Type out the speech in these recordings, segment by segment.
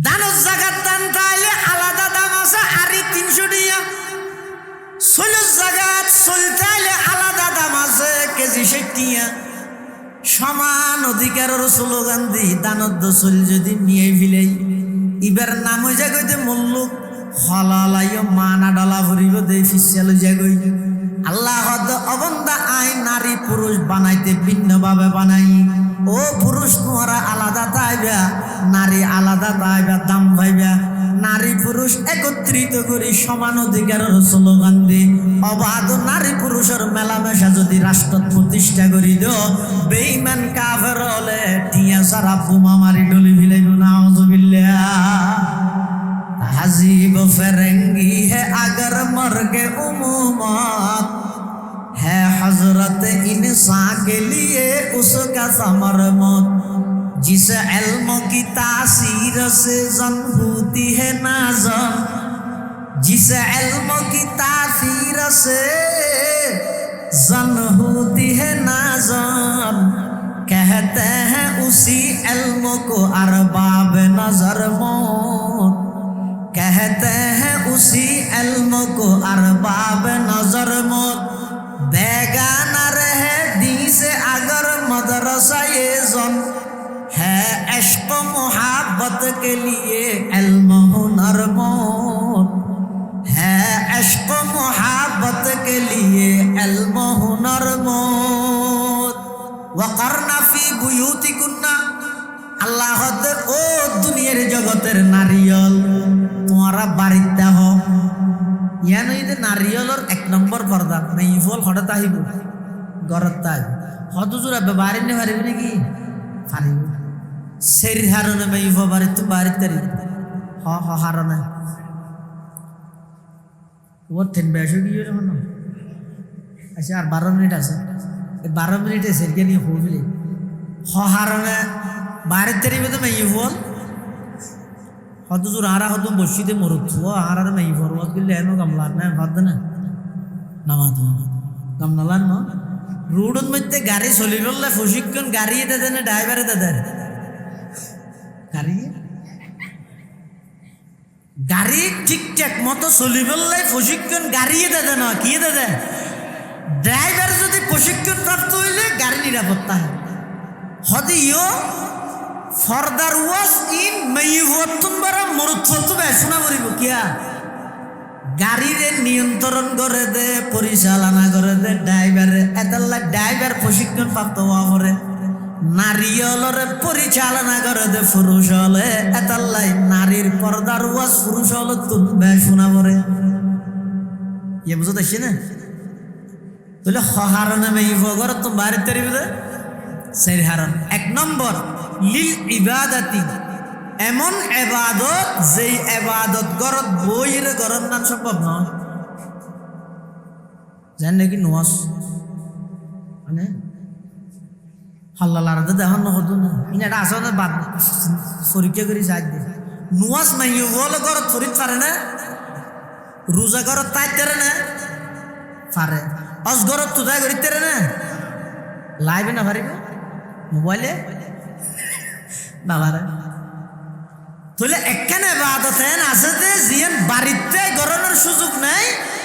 দানের জায়গার দান তাইলে আলাদা দাম আছে, আরি 300 টাকা। চুলের জায়গাত চলতে আলাদা দাম আছে, কেজি 60 টাকা। সমান অধিকারের স্লোগান দি দানদ্দ চল যদি নিয়ে ফিলেই ইবার নাম হয়ে যায় কইতে মল্লুক হলালাইও মানা ডলা ভরিব দে ফিসিয়াল জাগই। আল্লাহ অবন্দা আই নারী পুরুষ বানাইতে ভিন্নভাবে বানাই। ও পুরুষ তোমরা আলাদা তাইবা, নারী আলাদা তাইবা, দাম পাইবা। নারী পুরুষ একত্রিত করি সমান অধিকারের স্লোগান দি অবাধ নারী পুরুষের মেলামেশা যদি রাষ্ট্র প্রতিষ্ঠা করি দিও, বেঈমান কাফের হলে টিয়া সারা বোমা মারি ডলি ফিলাইব। নাউযুবিল্লাহ। হাজিব ফেরেঙ্গি হে अगर मर्गे उमूमत है हजरत इंसान के लिए उसका समर मौत। जिस इल्म की तासीर से जन होती है नाज़न, जिस इल्म की तासीर से जन होती है नाज़न, कहते हैं उसी इल्म को अरबाब नजर मौत। कहते हैं उसी इल्म को अरबाब नजर मौत। बेगाना रहे दी से अगर मदरसा ये जन है इश्क मोहब्बत के लिए इल्म हुनर मौत। है इश्क मोहब्बत के लिए इल्म हुनर मौत। वक़रना फी बुयूतिकुन्ना। আল্লাহ ও দুনিয়ার জগতের নারিয়ল তোমরা বাড়িতে হও। ইয়ান হইতে নারিয়লর 1 নম্বর পর্দা মেইফল হঠাৎ আহিব ঘরত তাই হত জোড়া বাড়ি নে পারিব নাকি পারিব। সের হারনে মেইফ বাড়ি তো বাড়ি তারি হ হ হারনে ও তিন বেশি গিয়ে না। আচ্ছা আর 12 মিনিট আছে, এই 12 মিনিটে সেরকে নিয়ে হইলে হ হারনে বাড়ির তারিবে তো মেয়ে ফল হত জোর হারা হত বসিতে মরুত হারার মেয়ে ফল ওয়াজ করলে এনো গামলার না ভাত না নামাজ গামলার না। রোডের মধ্যে গাড়ি চলি বললে প্রশিক্ষণ গাড়িয়ে দেয় না ড্রাইভারে দেয় গাড়ি গাড়ি ঠিকঠাক মতো চলি বললে প্রশিক্ষণ গাড়িয়ে দেয় না কি দেয়। ড্রাইভার যদি প্রশিক্ষণ প্রাপ্ত হইলে গাড়ি নিরাপত্তা হদিও ফর্দার ওয়াজ ইন মেইভতুন বারা মরুত্বতু বেশনা করিব কিয়া গাড়িরে নিয়ন্ত্রণ করে দে পরিচালনা করে দে ড্রাইভারে এতাল্লা ড্রাইভার প্রশিক্ষণ প্রাপ্ত হওয়া পরে নারীলরে পরিচালনা করে দে পুরুষ হলে এতাল্লাই নারীর পর্দার ওয়াজ পুরুষ হলে তুন বেশনা পরে ইয়ে বুঝতে আসছে না। তাহলে হারণে মেইভ ঘর তো বাড়িতে তারিবে সেই হারণ 1 নম্বর লিল ইবাদাতি এমন ইবাদত যেই ইবাদত গরত বইয়ের গরত নাম সম্ভব নয়। জান নাকি নওয়াজ মানে হাল্লালার দে দেহন হতো না ইনাটা আসলে বাদ পরীক্ষা করে যাই দে নওয়াজ নাই বলে গরত ফরিদ পারে না, রোজা গরত তাই তেরে না পারে, অজ গরত তুদাই করি তেরে না লাইবে না পারিবে মোবাইলে বাবারে। তাহলে একখানে ইবাদত আছে যে জিয়ান বাড়িতে গরনের সুযোগ নাই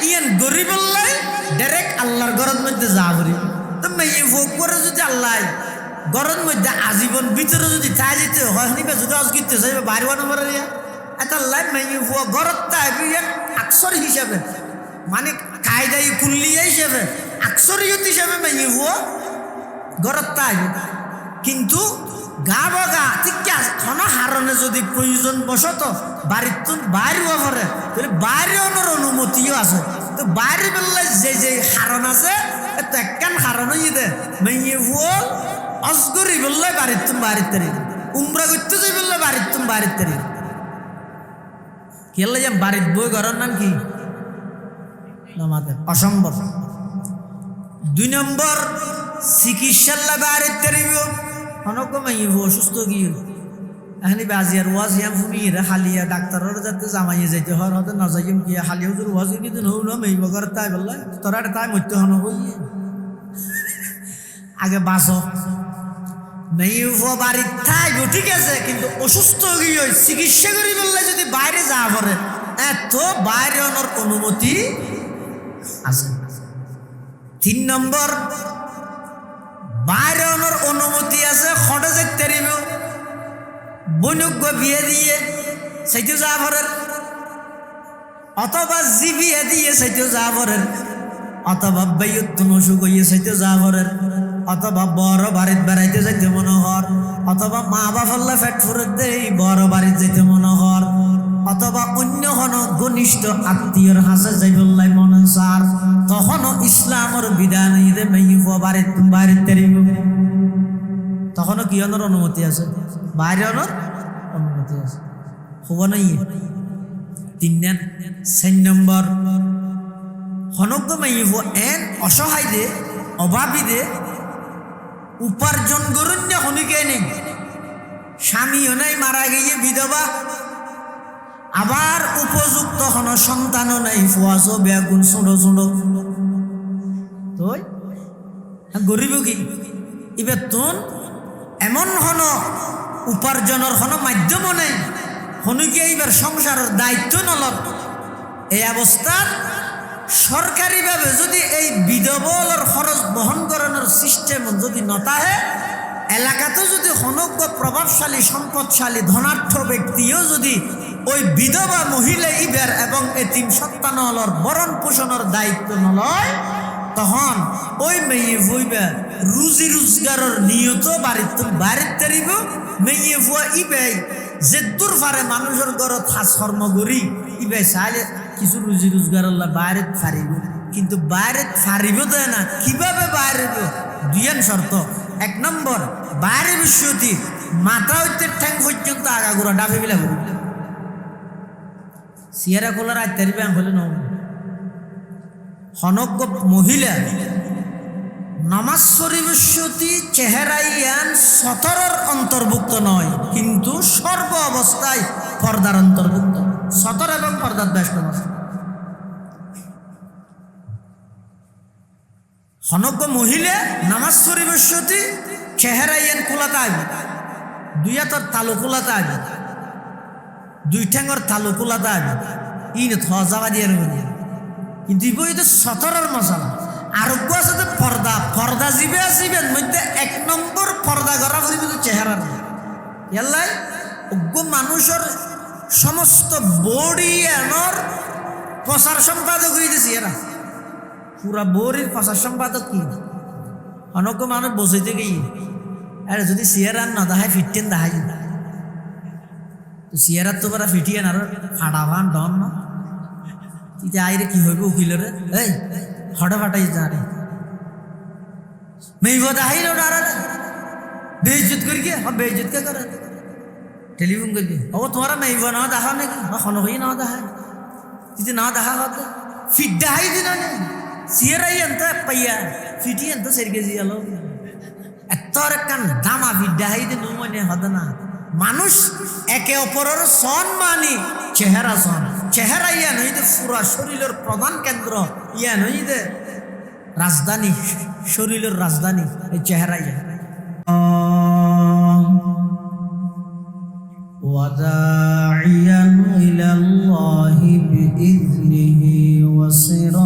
ইয়ান গরিবল্লাই ডাইরেক্ট আল্লাহর ঘরের মধ্যে যা করি তো মেয়ে ভোগ করে যদি আল্লাহ ঘরের মধ্যে আজীবন ভিতরে যদি চাই যেতে হয় নিবে যদি অজ করতে চাইবে বাড়ি বানাবার এটা লাইফ মেয়ে ভুয়া ঘরত তাই আকসর হিসাবে মানে কায়দাই কুল্লিয়া হিসাবে আকসরিয়ত হিসাবে মেয়ে ভুয়া ঘরত তাই কিন্তু গা বগা ঠিক খন হারণে যদি প্রয়োজন বসত বাড়ির বাইরেও পরে তাহলে বাইরেও অনুমতিও আছে। তো বাইরে বেললে যে হারণ আছে তো একখান হারণ দে মেয়ে ভুল অসগরি বললে বাড়ির বাড়ির তারি উমরা করতে যাই বললে বাড়ির বাড়ির তারি কেলে যে বাড়ির বই ঘরের নাম কি অসম্ভব। 2 নম্বর চিকিৎসাল্লা বাড়ির তারিব অনেক অসুস্থ গিয়ে এখানে বাজিয়ার ওয়াজ ইয়াম ফুমিয়ে হালিয়া ডাক্তারের যাতে জামাইয়ে যাইতে হর হতে না যাইম কি হালিয়া হুজুর ওয়াজ কিন্তু নৌল মেই বগর তাই বললে তোরা তাই মরতে হন আগে বাঁচো মেয়ে বাড়ির থাইব ঠিক আছে, কিন্তু অসুস্থ গিয়ে চিকিৎসা করি বললে যদি বাইরে যা পড়ে এত বাইরে আনার অনুমতি আছে। 3 নম্বর, বাইরে আনার অনুমতি আছে খটে যেতে পারিব বনুক বিয়ে দিয়ে সেইতে যা পড়েন, অথবা জি বিয়ে দিয়ে সেইতে যা পড়েন, অথবা বেয়ুত্তন অসুখ হইয়ে সেইতে যা পড়েন, অথবা বড় বাড়িতে বেড়াইতে যাইতে মনে হর, অথবা মা বাফল্লা ফেট ফুরে দেই বড় বাড়িতে যাইতে মনে হর, অথবা অন্য কোনো ঘনিষ্ঠ আত্মীয়র হাসে যাইবল্লাই মনে চার, তখনও ইসলামের বিধান ইদে মেয়ে বাড়িতে বাইরে তেরিব, তখনও কি অনর অনুমতি আছে, বাইরে অনর অনুমতি আছে। হব নাই 3 নম্বর, হনজ্ঞ মেয়ে এন অসহায় দে অভাবী দে উপার্জন করুন না হনিকে নেই, স্বামীও নাই মারা গিয়ে বিধবা, আবার উপযুক্ত হন সন্তানও নাই, ফুয়াশো বেগুন ছোট ছোট, তো গরিব কি এবার তোন এমন হন উপার্জনের হন মাধ্যমও নেই, হনিকে এইবার সংসারের দায়িত্ব নলক। এই অবস্থার সরকারিভাবে যদি এই বিধবলের খরচ বহন করানোর সিস্টেম যদি নতাহে, এলাকাতে যদি হনজ্ঞ প্রভাবশালী সম্পদশালী ধনাঢ্য ব্যক্তিও যদি ওই বিধবা মহিলা ইবের এবং এতিম সন্তানর ভরণ পোষণের দায়িত্ব নলয়, তখন ওই মেয়ে ফুইবে রুজি রোজগারের নিয়ত বাড়িতে তেরিব, মেয়ে ফুয়া ইবে যে দূর পারে মানুষের ঘরত হাস কর্ম করি ইবে চাইলে কিছু রুজি রোজগার বাইরে ফারিব, কিন্তু বাইরে ফারিব দেয় না। কিভাবে বাইরে 2 শর্ত। 1 নম্বর, বাইরে বিশ্বতি মাথা হইতে ঠ্যাং পর্যন্ত আগাগোড়া ডাবে বিলা করি, সিয়ারা খোলার আজ তারিবে হলে ন হনজ্ঞ মহিলা নামাজ শরীফতি চেহারাইয়ান 17 অন্তর্ভুক্ত নয়, কিন্তু সর্ব অবস্থায় পর্দার অন্তর্ভুক্ত, 17 এবং পর্দার ব্যস্ত। হনজ্ঞ মহিলা নামাজ শরীফতি চেহারাইয়ান খোলাতে আসবে, 2 হাতের তালু খোলাতে আসবে, 2 ঠ্যাঙর তালু খোলাতে আসবে, যাবা দিয়ে কিন্তু ইব 17 মশালা। আরোগ্য আছে যে পর্দা, পর্দা জিবে আসিবেন মধ্যে 1 নম্বর পর্দা করা হইব চেহারা এলাই অজ্ঞ মানুষের সমস্ত বডি এনর প্রচার সম্পাদক হয়ে দিয়েছি, এরা পুরা বড়ির প্রচার সম্পাদক কি অনজ্ঞ মানুষ বসেতে গিয়ে আরে যদি সিয়ারান না দেখায় ফিটেন দেখাই তো সিয়ারার তো ওরা ফিটিয়ে না ফাটা ভান ডন না তিতে আইরে কি হইব উকিলরে এই হঠাৎ ফাটাই জানে মেয়ে দেখাই না বেইজ্জত করি গিয়ে বেইজ্জত কে করে টেলিফোন করি ও তোমারা মেয়ে না দেখা নাকি খন হই না দেখায় তিতে না দেখা হতে ফিট দেখাই দিন সিয়ারাই এত পাইয়া ফিটি এত সেরকে জিয়ালো এত কান দামা ফিট দেখাই দিন মানে হতে না। মানুষ একে অপরের সন মানি চেহারা সন, চেহারা ইয়া নই দে পুরা শরীরের প্রধান কেন্দ্র, ইয়া নই দে রাজধানী, শরীরের রাজধানী এই চেহারা ইয়া। ওয়াদাইয়ান ইলাল্লাহি বিইذনিহি ওয়া সিরাজাম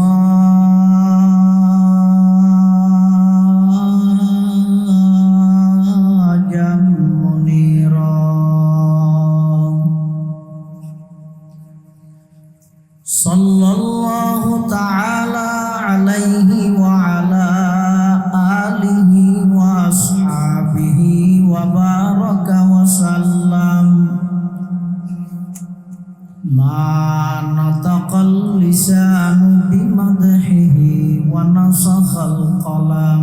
মুনীরা। সাল্লাল্লাহু তাআলা আলাইহি ওয়া আলা আলিহি ওয়া আসহাবিহি ওয়া বারাকা ওয়া সাল্লাম। মা নাতাকাল লিসানু বিমাদহিহি ওয়া নাসাখাল কলাম।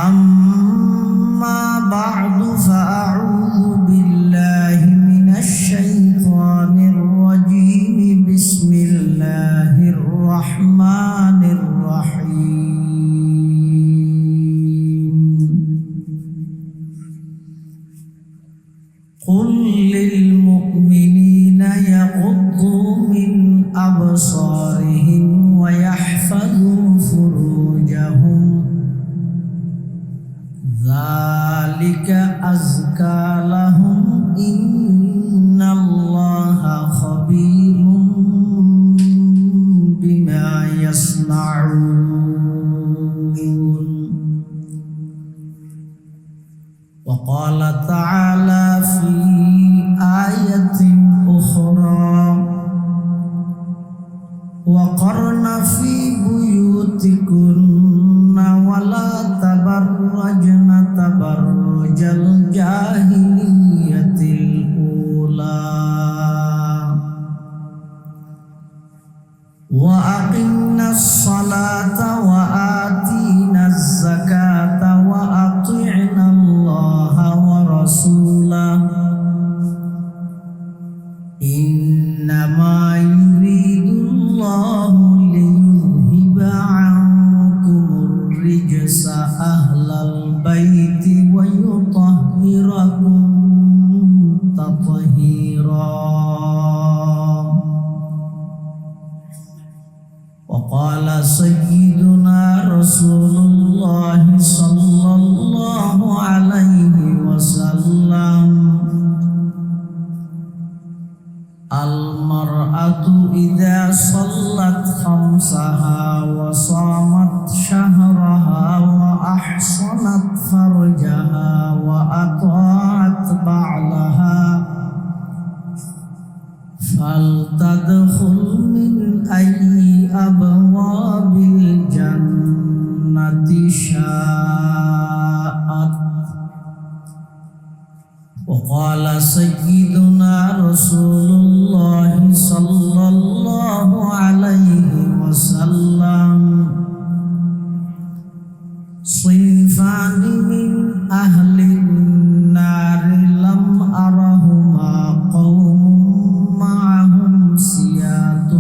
আম্মা বা'দু ফাআউযু বিল্লাহি মিনাশ শাইতানির রাজীম। বিসমিল্লাহির রাহমানির রাহিম। কুল লিল মুমিনিনা ইয়াগুদ্দু মিন আবসারিহিম ওয়া ইয়াহফাযু ফুরুজাহুম যালিকা আযকা লাহুম ইন্নাল্লাহা খাবীরুম বিমা ইয়াসনাউন। وقال تعالى في آية أخرى وقرن في بيوتكن ولا تبرجن تبرج الجاهلية الأولى وأقمنا الصلاة وآتينا الزكاة وأطعنا الله ورسوله إنما يريد الله ليذهب عنكم الرجس أهل البيت ويطهركم تطهيرا. وقال سيدنا رسول الله صلى الله عليه وسلم المرأة إذا صلت خمسها وصامت شهرها وأحصنت فرجها وأطاعت بعلها فلتدخل من أي أبواب الجنة شاءت. وقال سيدنا رسول الله صلى الله عليه وسلم صنفان من أهل النار لم أرهما قوم معهم سيات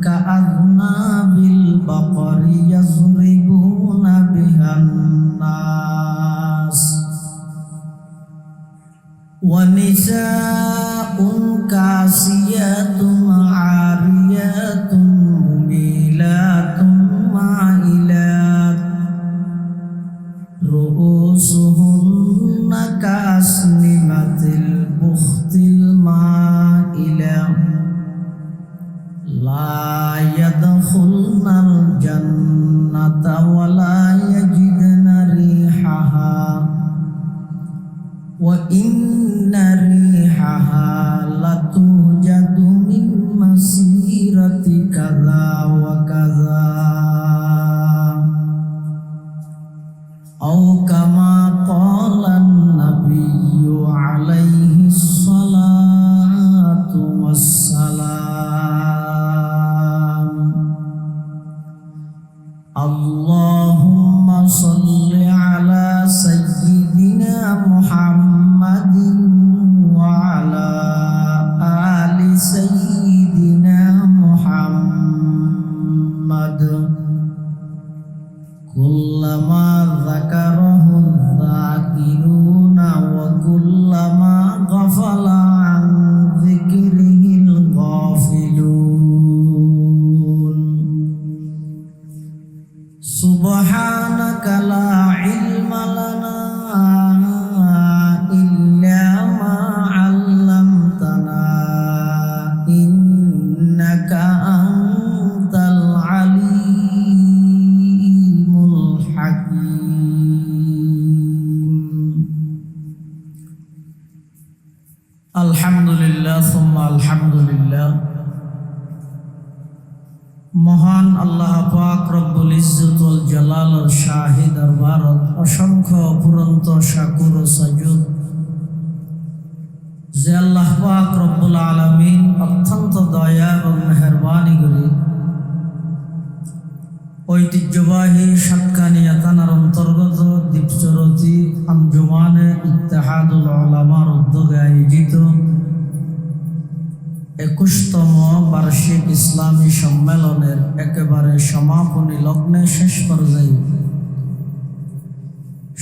كأذناب البقر يضربون بها الناس ونساء كاسيات عاريات مميلات مائلات رؤوسهن كأسنمة البخت المائلة لا يدخلن الجنة ولا يجدن ريحها وإن ريحها لتوجد من مسيرة كذا وكذا أو كما قال النبي عليه الصلاة والسلام. اللهم صل على سيدنا محمد وعلى آل سيدنا محمد كلما ذكره الذاكرون وكلما غفل عن ذكره الغافلون. سبحانك لا علم لنا إلا ما علمتنا إنك أنت العليم الحكيم. الحمد لله ثم الحمد لله. মহান আল্লাহ পাক রব্বুল ইজ্জত ওয়াল জালাল ও শাহী দরবারত অসংখ্য অপুরন্ত শাকুর ও সাজুদ যে আল্লাহ পাক রব্বুল আলামিন অত্যন্ত দয়া এবং মেহেরবানি করে ঐতিহ্যবাহী সাতকানিয়া থানার অন্তর্গত দ্বীপচরতি আঞ্জুমানে ইত্তেহাদুল উলামার উদ্যোগে আয়োজিত 21তম বার্ষিক ইসলামী সম্মেলনের একেবারে সমাপনী লগ্নে শেষ পর্যায়ে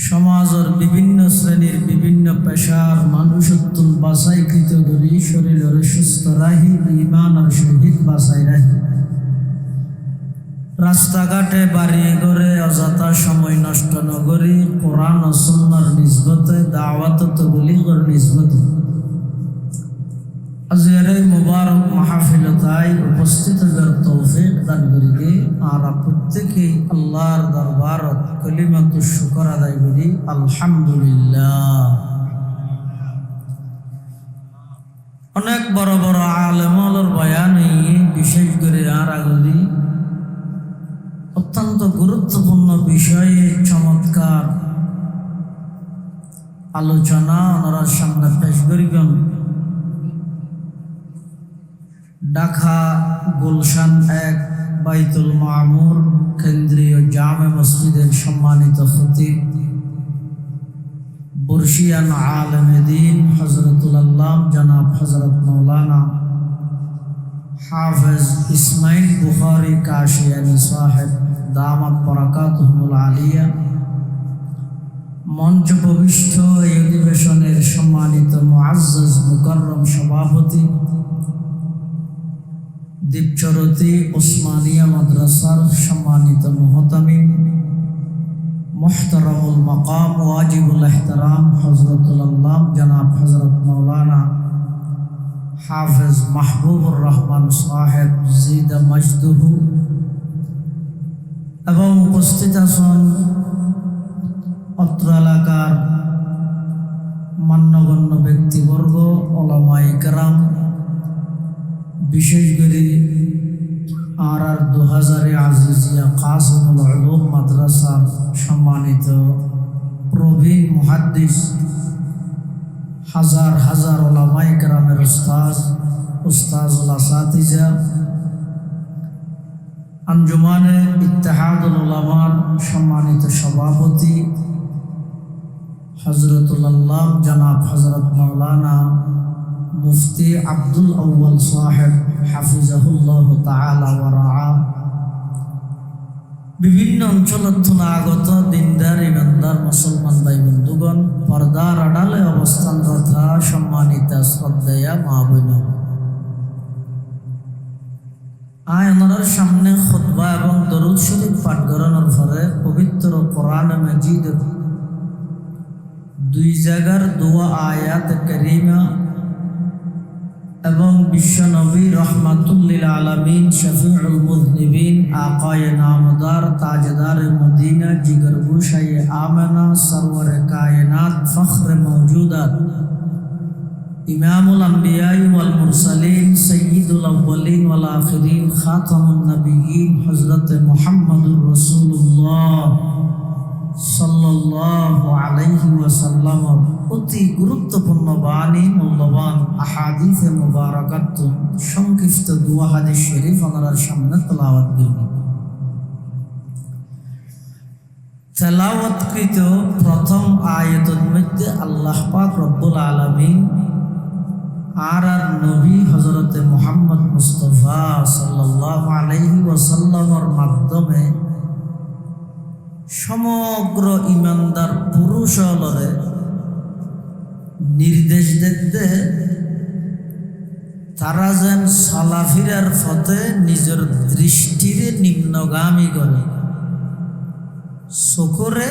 সমাজের বিভিন্ন শ্রেণীর বিভিন্ন পেশার মানুষত্ব বাছাইকৃত করি শরীরের সুস্থ রাহি ঈমান আর শহীদ বাছাই রাহি রাস্তাঘাটে বাড়ি ঘরে অযথা সময় নষ্ট নগরী কোরআন ও সুন্নাহর নিসবতে দাওয়াত ও তাবলীগের নিসবতে আজকের এই মুবারক মাহফিলতায় উপস্থিত হবার তৌফিক দান করিবে। আর প্রত্যেকেই আল্লাহর দরবারত কলিমাতুশ শুকর আদায় করি আলহামদুলিল্লাহ। অনেক বড় বড় আলেমর বয়ানে বিশেষ করে আর আগলি অত্যন্ত গুরুত্বপূর্ণ বিষয়ে চমৎকার আলোচনা ওনার সামনে পেশ করিবেন। ঢাকা গুলশান ১ বাইতুল মামুর কেন্দ্রীয় জামে মসজিদের সম্মানিত খতিব বর্ষিয়ান আলেমে দ্বীন হযরতুল আল্লাহ জনাব হযরত মাওলানা হাফেজ ইসমাইল বুখারী কাশিয়ানী সাহেব দামাত বরাকাতুহুল আলিয়া মঞ্চ প্রবিষ্ট এই অধিবেশনের সম্মানিত মুআজ্জাজ মুকাররম সভাপতি দীপচরতী ওসমানিয়া মাদ্রাসার সম্মানিত মুহতামিম মুহতারামুল মাকাম ওয়াজিবুল ইহতারাম হযরতুল আল্লাহ জনাব হযরত মাওলানা হাফেজ মাহবুবুর রহমান সাহেব জিদা মজদুহু এবং উপস্থিত আছেন অত্র এলাকার মান্যগণ্য ব্যক্তিবর্গ ওলামায়ে কেরাম, বিশেষ করে আর ২০০০ আজিজিয়া কাসিমুল উলুম মাদ্রাসার সম্মানিত প্রবীণ মুহাদ্দিস, হাজার হাজার ওলামায়ে কেরামের উস্তাজুল আসাতিজা, আঞ্জুমানে ইত্তেহাদুল উলামার সম্মানিত সভাপতি হযরতুল আল্লাহ জনাব হযরত মাওলানা মুফতি আব্দুল আউয়াল সাহেব হাফিজাহুল্লাহ তাআলা ওয়া রাআ, বিভিন্ন অঞ্চলত আগত দিনদার ইমানদার মুসলমান ভাই বন্ধুগণ, পর্দার আড়ালে অবস্থানরত সম্মানিত শ্রদ্ধেয়া মা বোন, ওনার সামনে খুতবা এবং দরুদ শরীফ পাঠ করানোর পরে পবিত্র কোরআন মাজিদ ২ জায়গার দোয়া আয়াত কারিমা এবং বিশ্বনবী রহমাতুল্লিল আলামিন শফিউল মুযনিবিন আকায়ে নামদার তাজদার মদিনা জিগর গুশায়ে আমেনা সরওয়ারে কায়নাত ফখরে মওজুদাত ইমামুল আম্বিয়া ওয়াল মুরসালিন সাইয়্যিদুল আউয়ালিন ওয়াল আখিরিন খাতামুন নবিয়্যিন হযরত মুহাম্মদুর রাসূলুল্লাহ সাল্লাল্লাহু আলাইহি ওয়াসাল্লাম অতি গুরুত্বপূর্ণ বাণী, মূল্যবান আহাদিসে মুবারাকাত সংক্ষিপ্ত দোয়া হাদিস শরীফ ওনার সামনে তেলাওয়াত করবেন। তেলাওয়াতকৃত প্রথম আয়াতের মধ্যে আল্লাহ পাক রব্বুল আলামিন আর নবী হযরতে মুহাম্মদ মুস্তাফা সাল্লাল্লাহু আলাইহি ওয়াসাল্লামের মাধ্যমে সমগ্র ইমানদার পুরুষ হলরে নির্দেশ দিতে তারা যেন চলাফিরার পথে নিজের দৃষ্টিরে নিম্নগামী করে চকুরে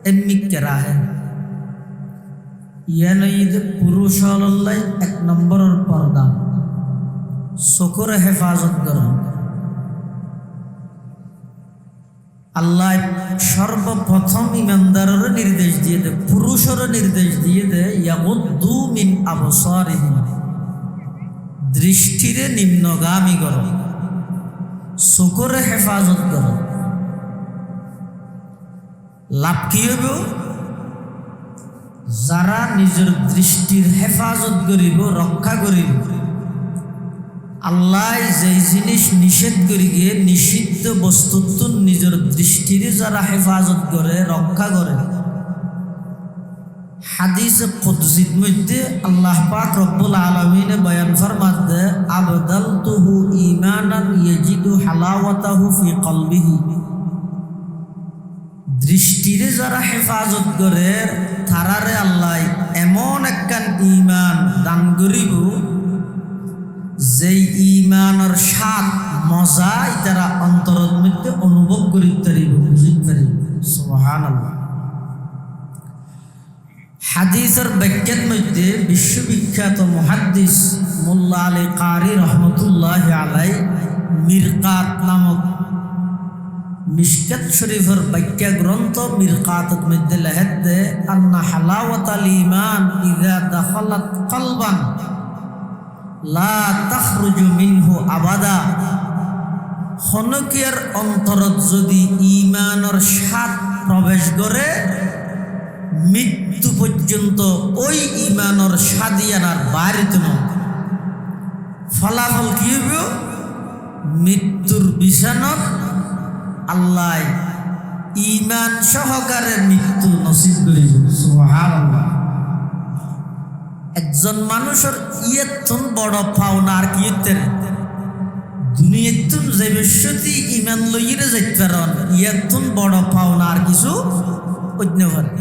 এমনিকে রাহে ইয়ানইদে পুরুষ হল্লাই ১ নম্বরের পর্দা চকুরে হেফাজত করেন। আল্লাহ সর্বপ্রথম ইমানদারের নির্দেশ দিয়ে দে, পুরুষের নির্দেশ দিয়ে দে ইয়াগুদ্দু মিন আবসারিহিম, দৃষ্টিরে নিম্নগামী করো, চকুরে হেফাজত করো। লাভ কি হইব? যারা নিজের দৃষ্টির হেফাজত করিব, রক্ষা করিব, আল্লাহ যেই জিনিস নিষেধ করি গিয়ে নিষিদ্ধ বস্তুত্ব নিজের দৃষ্টিরে যারা হেফাজত করে, রক্ষা করে, হাদিসে কুদসির মধ্যে আল্লাহ পাক রব্বুল আলামিন বয়ান ফরমাতে আবদালতুহু ঈমানান ইয়াজিদু হালাওয়াতাহু ফি কলবিহি, দৃষ্টিরে যারা হেফাজত করে তারারে আল্লাহ এমন একখান ঈমান দান করিব যেই ঈমানের স্বাদ মজা মজা তারা অন্তরের মধ্যে অনুভব করিতে পারিব, বুঝিতে পারিব। সুবহানাল্লাহ। হাদিসের ব্যাখ্যার মধ্যে বিশ্ববিখ্যাত মুহাদ্দিস মোল্লা আলী কারি রহমতুল্লাহ আলাই মিরকাত নামক মিশকাত শরীফের ব্যাখ্যা গ্রন্থ মিরকাতের মধ্যে লেখেন দে আন্না হালাওয়াতাল ঈমান ইযা দাখালাত কলবান লা তাখরুজু মিনহু আবাদা। খনকের অন্তরত যদি ঈমানের স্বাদ প্রবেশ করে মৃত্যু পর্যন্ত ওই ঈমানের স্বাদিয়ানার বাইরে না। ফলাফল কি হইব? মৃত্যুর বিছানত আল্লাহ ঈমান সহকারে মৃত্যু নসিব করিব। সুবহানাল্লাহ। একজন মানুষের ইয়েতন বড় পাওনা আর কি দুনিয়াতুন যে বিশ্বতি ঈমান লইরে যাইতে পারেন, ইয়েতন বড় পাওনা আর কিছু অন্য পারে।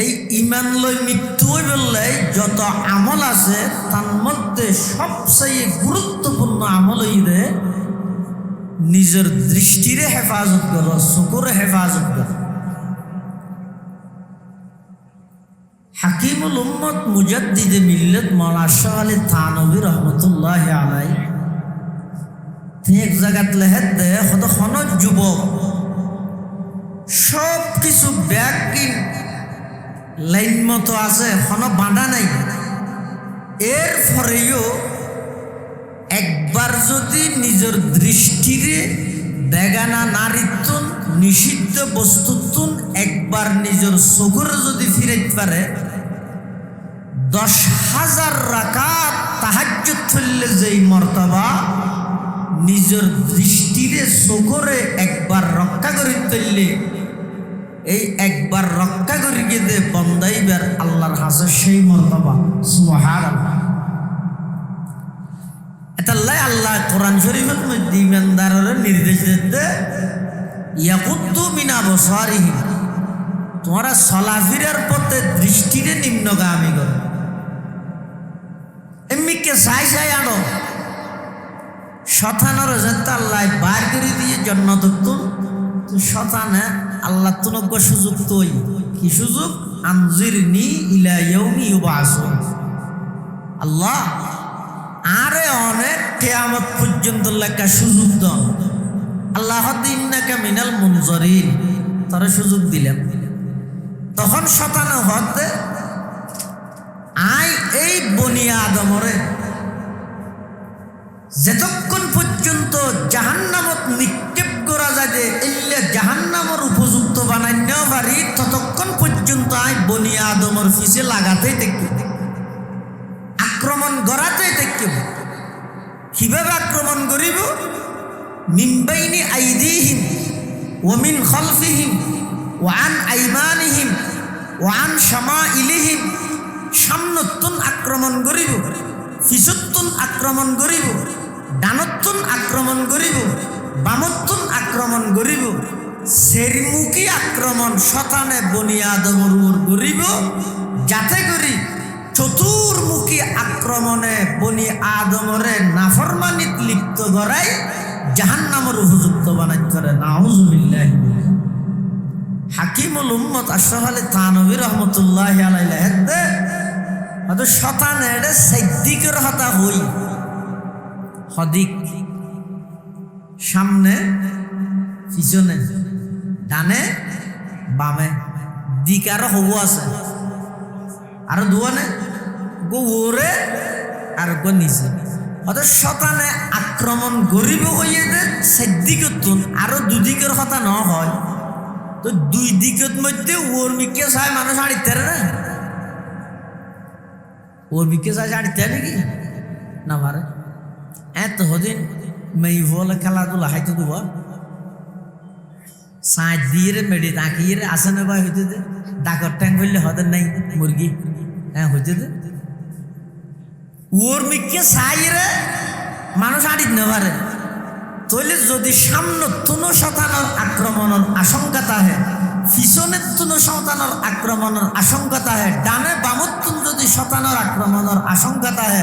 এই ঈমান লই মৃত্যু হই বললে যত আমল আছে তার মধ্যে সবচেয়ে গুরুত্বপূর্ণ আমল হইলে নিজের দৃষ্টিরে হেফাজত করো, চকুরে হেফাজত করো। হাকিমুল উম্মত মুজাদ্দিদে মিল্লাত মাওলানা আশরাফ আলী থানভী রহমতুল্লাহ আলাই এক জায়গাত লেখেন দে হয়তো হন যুবক সব কিছু ব্যাগ কিন লাইন মতো আছে, হন বাঁধা নাই। এর পরেও একবার যদি নিজের দৃষ্টিরে বেগানা নারীত্বন নিষিদ্ধ বস্তুত্বন একবার নিজের চকুরে যদি ফিরাইতে পারে 10,000 রাকাত তাহাজ্জুদ পড়লে যেই মর্তবা নিজের দৃষ্টিরে চকুরে একবার রক্ষা করে তুললে এই একবার রক্ষা করে গিয়ে বন্দাইবার আল্লাহর হাসে সেই মর্তবা। সুবহানাল্লাহ। এটাল্লাই আল্লাহ কোরআন শরীফের মধ্যে ইমানদারের নির্দেশ দিতে ইয়াকুদ্দু মিন আবসারিহিম, তোমরা চলাফেরার পথে দৃষ্টিরে নিম্নগামী করো। এমনিকে চাই চাই আনো শতানোর যেতে আল্লাহ বার করে দিয়ে জন্নত তো শতানে আল্লাহ তুনজ্ঞ সুযোগ তৈ কি সুযোগ? আনজিরনি ইলা ইয়াউমি ইউবাসুন। আল্লাহ আরে অনেক কিয়ামত পর্যন্ত লেখা সুযোগ দাও। আল্লাহ ইন্নাকা মিনাল মুনজারিন, তারা সুযোগ দিলেন। তখন শতানে হতে আই এই বনি আদমরে যতক্ষণ পর্যন্ত জাহান্নামত নিক্ষেপ করা যায় যে এলে জাহান্নামের উপযুক্ত বানাই নেওয়া পারি ততক্ষণ পর্যন্ত আই বনি আদমর পিছে লাগাতেই দেখি, আক্রমণ করাতেই দেখি। কিভাবে আক্রমণ করিব? মিন বাইনি আইদিহিম ওয়া মিন খালফিহিম ওয়া আন আইমানিহিম ওয়া আন শামাইলিহিম। সামনতুন আক্রমণ করিব, পিছতুন আক্রমণ করিব, ডানতুন আক্রমণ করিব, বামতুন আক্রমণ করিব। সেরমুখী আক্রমণ শতানে বনি আদমের উপর করিব, যাতে করি চতুর্মুখী আক্রমণে বনি আদমরে নাফরমানিত লিপ্ত করাই জাহান্নামের উপযুক্ত বানাই করে। নাউজুবিল্লাহ। হাকিমুল উম্মত আশরাফ আলী থানভী রহমতুল্লাহ আলাইহি লেখেন হয়তো শতানে এটা সাইদ্দিকের হতা হই হদিক সামনে পিছনে ডানে বামে দিক আরো হবু আছে আরো দুয়ানে গো ওরে আর গো নিচে। হয়তো শতানে আক্রমণ গরিব হইয়ে দে সাইদ্দিকের তুন আরো দুদিকের কথা ন হয় তো দুই দিকের মধ্যে ওর মিকে চায় মানুষ আড়িতে না, ওর মিকে চায় আড়িতে নাকি না মারে। এত হদিন মেই বলে খেলাধুলা হাইতে দেব সাঁচ দিয়ে মেডি তাকিয়ে আসে না ভাই হইতে দে ডাকর ট্যাং করলে হদের নাই মুরগি হ্যাঁ হইতে দে ওর মিকে চাই রে মানুষ আড়িত না পারে। তৈলে যদি সামনে তুনো শতানোর আক্রমণের আশঙ্কা তাহে, পিছনের তুনো শতানোর আক্রমণের আশঙ্কা তাহে, ডানে বামতুন যদি শতানোর আক্রমণের আশঙ্কা তাহে,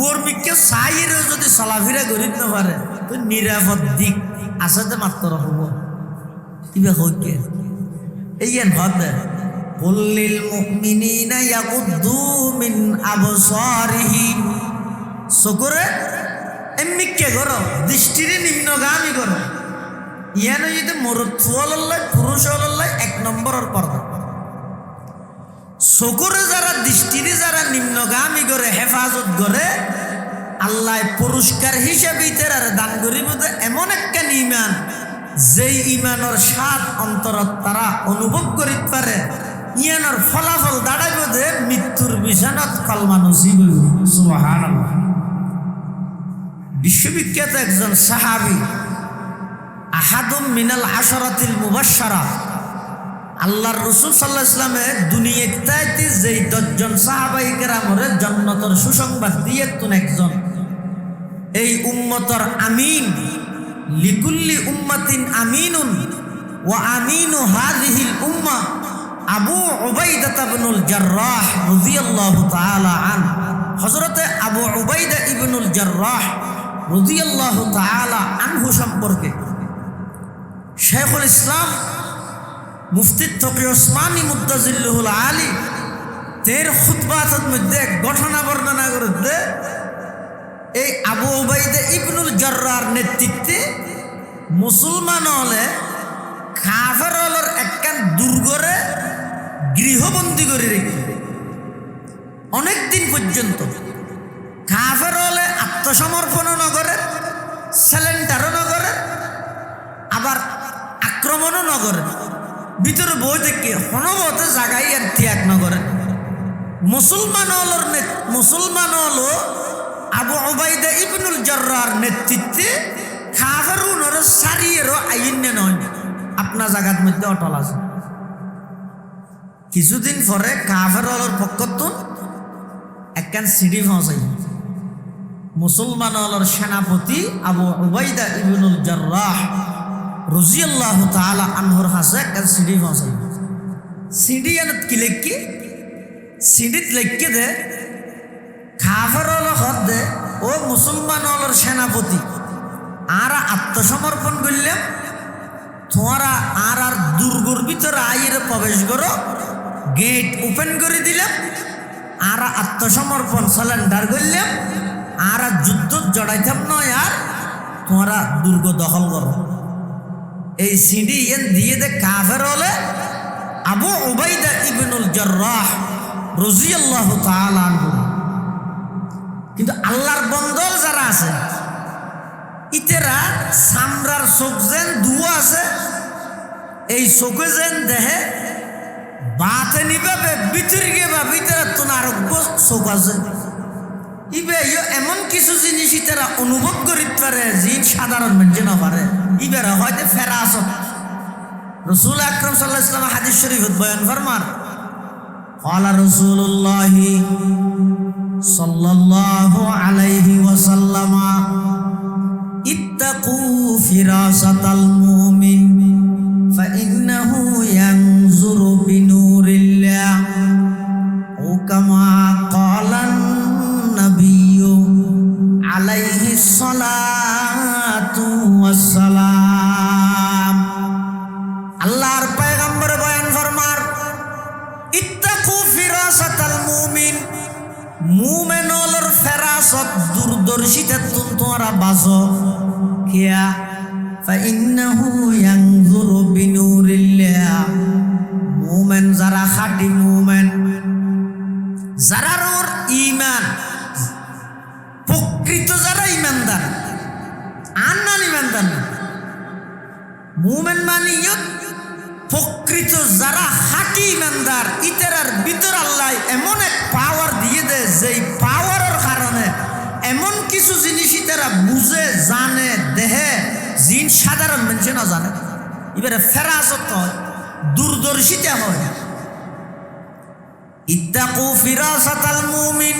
ওর মিকে সাইরেও যদি চলাফেরা করিত না পারে তো নিরাপদ দিক আছে মাত্র হব কিবা হইকে এই হতে কুল্লিল মুমিনিনা ইয়াগুদ্দু মিন আবসারিহিম সকরে এমনিকে করো দৃষ্টিরে নিম্নগামী করো ইয়ানো যদি মরদ ফুয়াল্লাহ পুরুষ আল্লাহ 1 নম্বরের পর্দা সকরে যারা দৃষ্টিরে যারা নিম্নগামী করে হেফাজত করে আল্লাহ পুরস্কার হিসেবে তার দান করিব এমন একটা ইমান যেই ইমানের স্বাদ অন্তরত তারা অনুভব করিতে পারে ইয়ানোর ফলাফল দাঁড়াইব যে মৃত্যুর বিছানাত কলমা নসিব সুবহানাল্লাহ। বিশ্ববিখ্যাত একজন সাহাবী আহাদুম মিনাল আশরাতিল মুবাশশারা আল্লাহর রাসূল সাল্লাল্লাহু আলাইহি ওয়াসাল্লামে দুনিয়াতে যেই 10 জন সাহাবায়ে কেরামরে জান্নাতের সুসংবাদ দিয়েছেন একজন এই উম্মতর আমিন লিকুল্লি উম্মাতিন আমিনুন ওয়া আমিনু হাযিহিল উম্মাহ আবু উবাইদা ইবনুল জাররাহ রাদিয়াল্লাহু তাআলা আনহু হযরত আবু উবাইদা ইবনুল জাররাহ রাদিয়াল্লাহু তাআলা আনহু সম্পর্কে শাইখুল ইসলাম মুফতি তকি ওসমানী মুদ্দাজিল্লুহুল আলী তের খুতবাতের মধ্যে ঘটনা বর্ণনা করতে এই আবু উবাইদা ইবনুল জাররাহর নেতৃত্বে মুসলমান হলে কাফের হলের একখান দুর্গরে গৃহবন্দী করে রেখে অনেকদিন পর্যন্ত কাফের হলে আত্মসমর্পণও নগরে স্যালেন্ডারও নগরে আবার আক্রমণও নগরে ভিতরে বই থেকে হনবতে জাগাই আর ত্যাগ নগরে মুসলমান হলো আবু উবাইদা ইবনুল জাররাহর নেতৃত্বে কাফেরুনর সারিয়েরও আইন নয় আপনার জায়গার মধ্যে অটল আছে। কিছুদিন পরে কাফের হলোর পক্ষতুন একখান সিঁড়ি পৌঁছাই মুসলমান হলোর সেনাপতি আবু উবাইদা ইবনুল জাররাহ রাদিয়াল্লাহু তাআলা আনহুর হাসে একখান সিঁড়ি পৌঁছাই সিঁড়ি এনে কি লেখি সিঁড়িত লেখকে দে কাফের হল হদ দে ও মুসলমান হলোর সেনাপতি আর আত্মসমর্পণ করলাম তোমরা আর দুর্গর ভিতরে আইরে প্রবেশ করো গেট ওপেন করে দিলাম আর আত্মসমর্পণ সারেন্ডার করলাম আর যুদ্ধ জড়াইতাম নয় আর তোমরা দুর্গ দখল করো এই সিঁড়ি দিয়ে দে কাফের হলে আবু উবাইদা ইবনুল জাররাহ রাদিয়াল্লাহু তাআলা আনহু। কিন্তু আল্লাহর বন্দর যারা আছে ইতেরা সামরার চোখ যেন দুয়া আছে এই চোখে যেন দেহে বাতে নিবে ভিতরে গেবা ভিতরে তো আরোগ্য চোখ আছে ইবে এমন কিছু জিনিস ইতারা অনুভব করিতে পারে যে সাধারণ মানুষ না পারে ইবেরা হয়তো ফেরাসত রাসূল আকরাম সাল্লাল্লাহু আলাইহি ওয়াসাল্লাম হাদিস শরীফত বয়ান ফরমান ক্বালা রাসূলুল্লাহ সাল্লাল্লাহু আলাইহি ওয়াসাল্লাম ইত্তাকু ফিরাসাতাল মুমিন ফাইন্নাহু ইয়ানজুরু বিনুরিল্লাহ ও কামা ক্বালান নাবিয়্যু আলাইহিস সালাতু ওয়াসসালাম। আল্লাহর পয়গম্বর বয়ান ফরমার ইত্তাকু ফিরাসাতাল মুমিন মুমিনুল ফেরাসত দূরদর্শিতা তোমরা বাঁচো কিয়া ফাইন্নাহু ইয়ানজুরু বিনুরিল্লাহ মুমিন যারা খাঁটি মুমিন যারা ওর ঈমান প্রকৃত যারা ঈমানদার আন্নান ঈমানদার মুমিন মানে প্রকৃত যারা খাঁটি ঈমানদার ইতারার ভিতর আল্লাহ এমন এক পাওয়ার দিয়ে দেয় যেই পাওয়ারের কারণে এমন কিছু জিনিস ইতারা বুঝে জানে দেহে জিন সাধারণ মানুষ না জানে এবারে ফেরাসত হয় দূরদর্শিতা হয়। ইত্তাকু ফিরাসাতাল মুমিন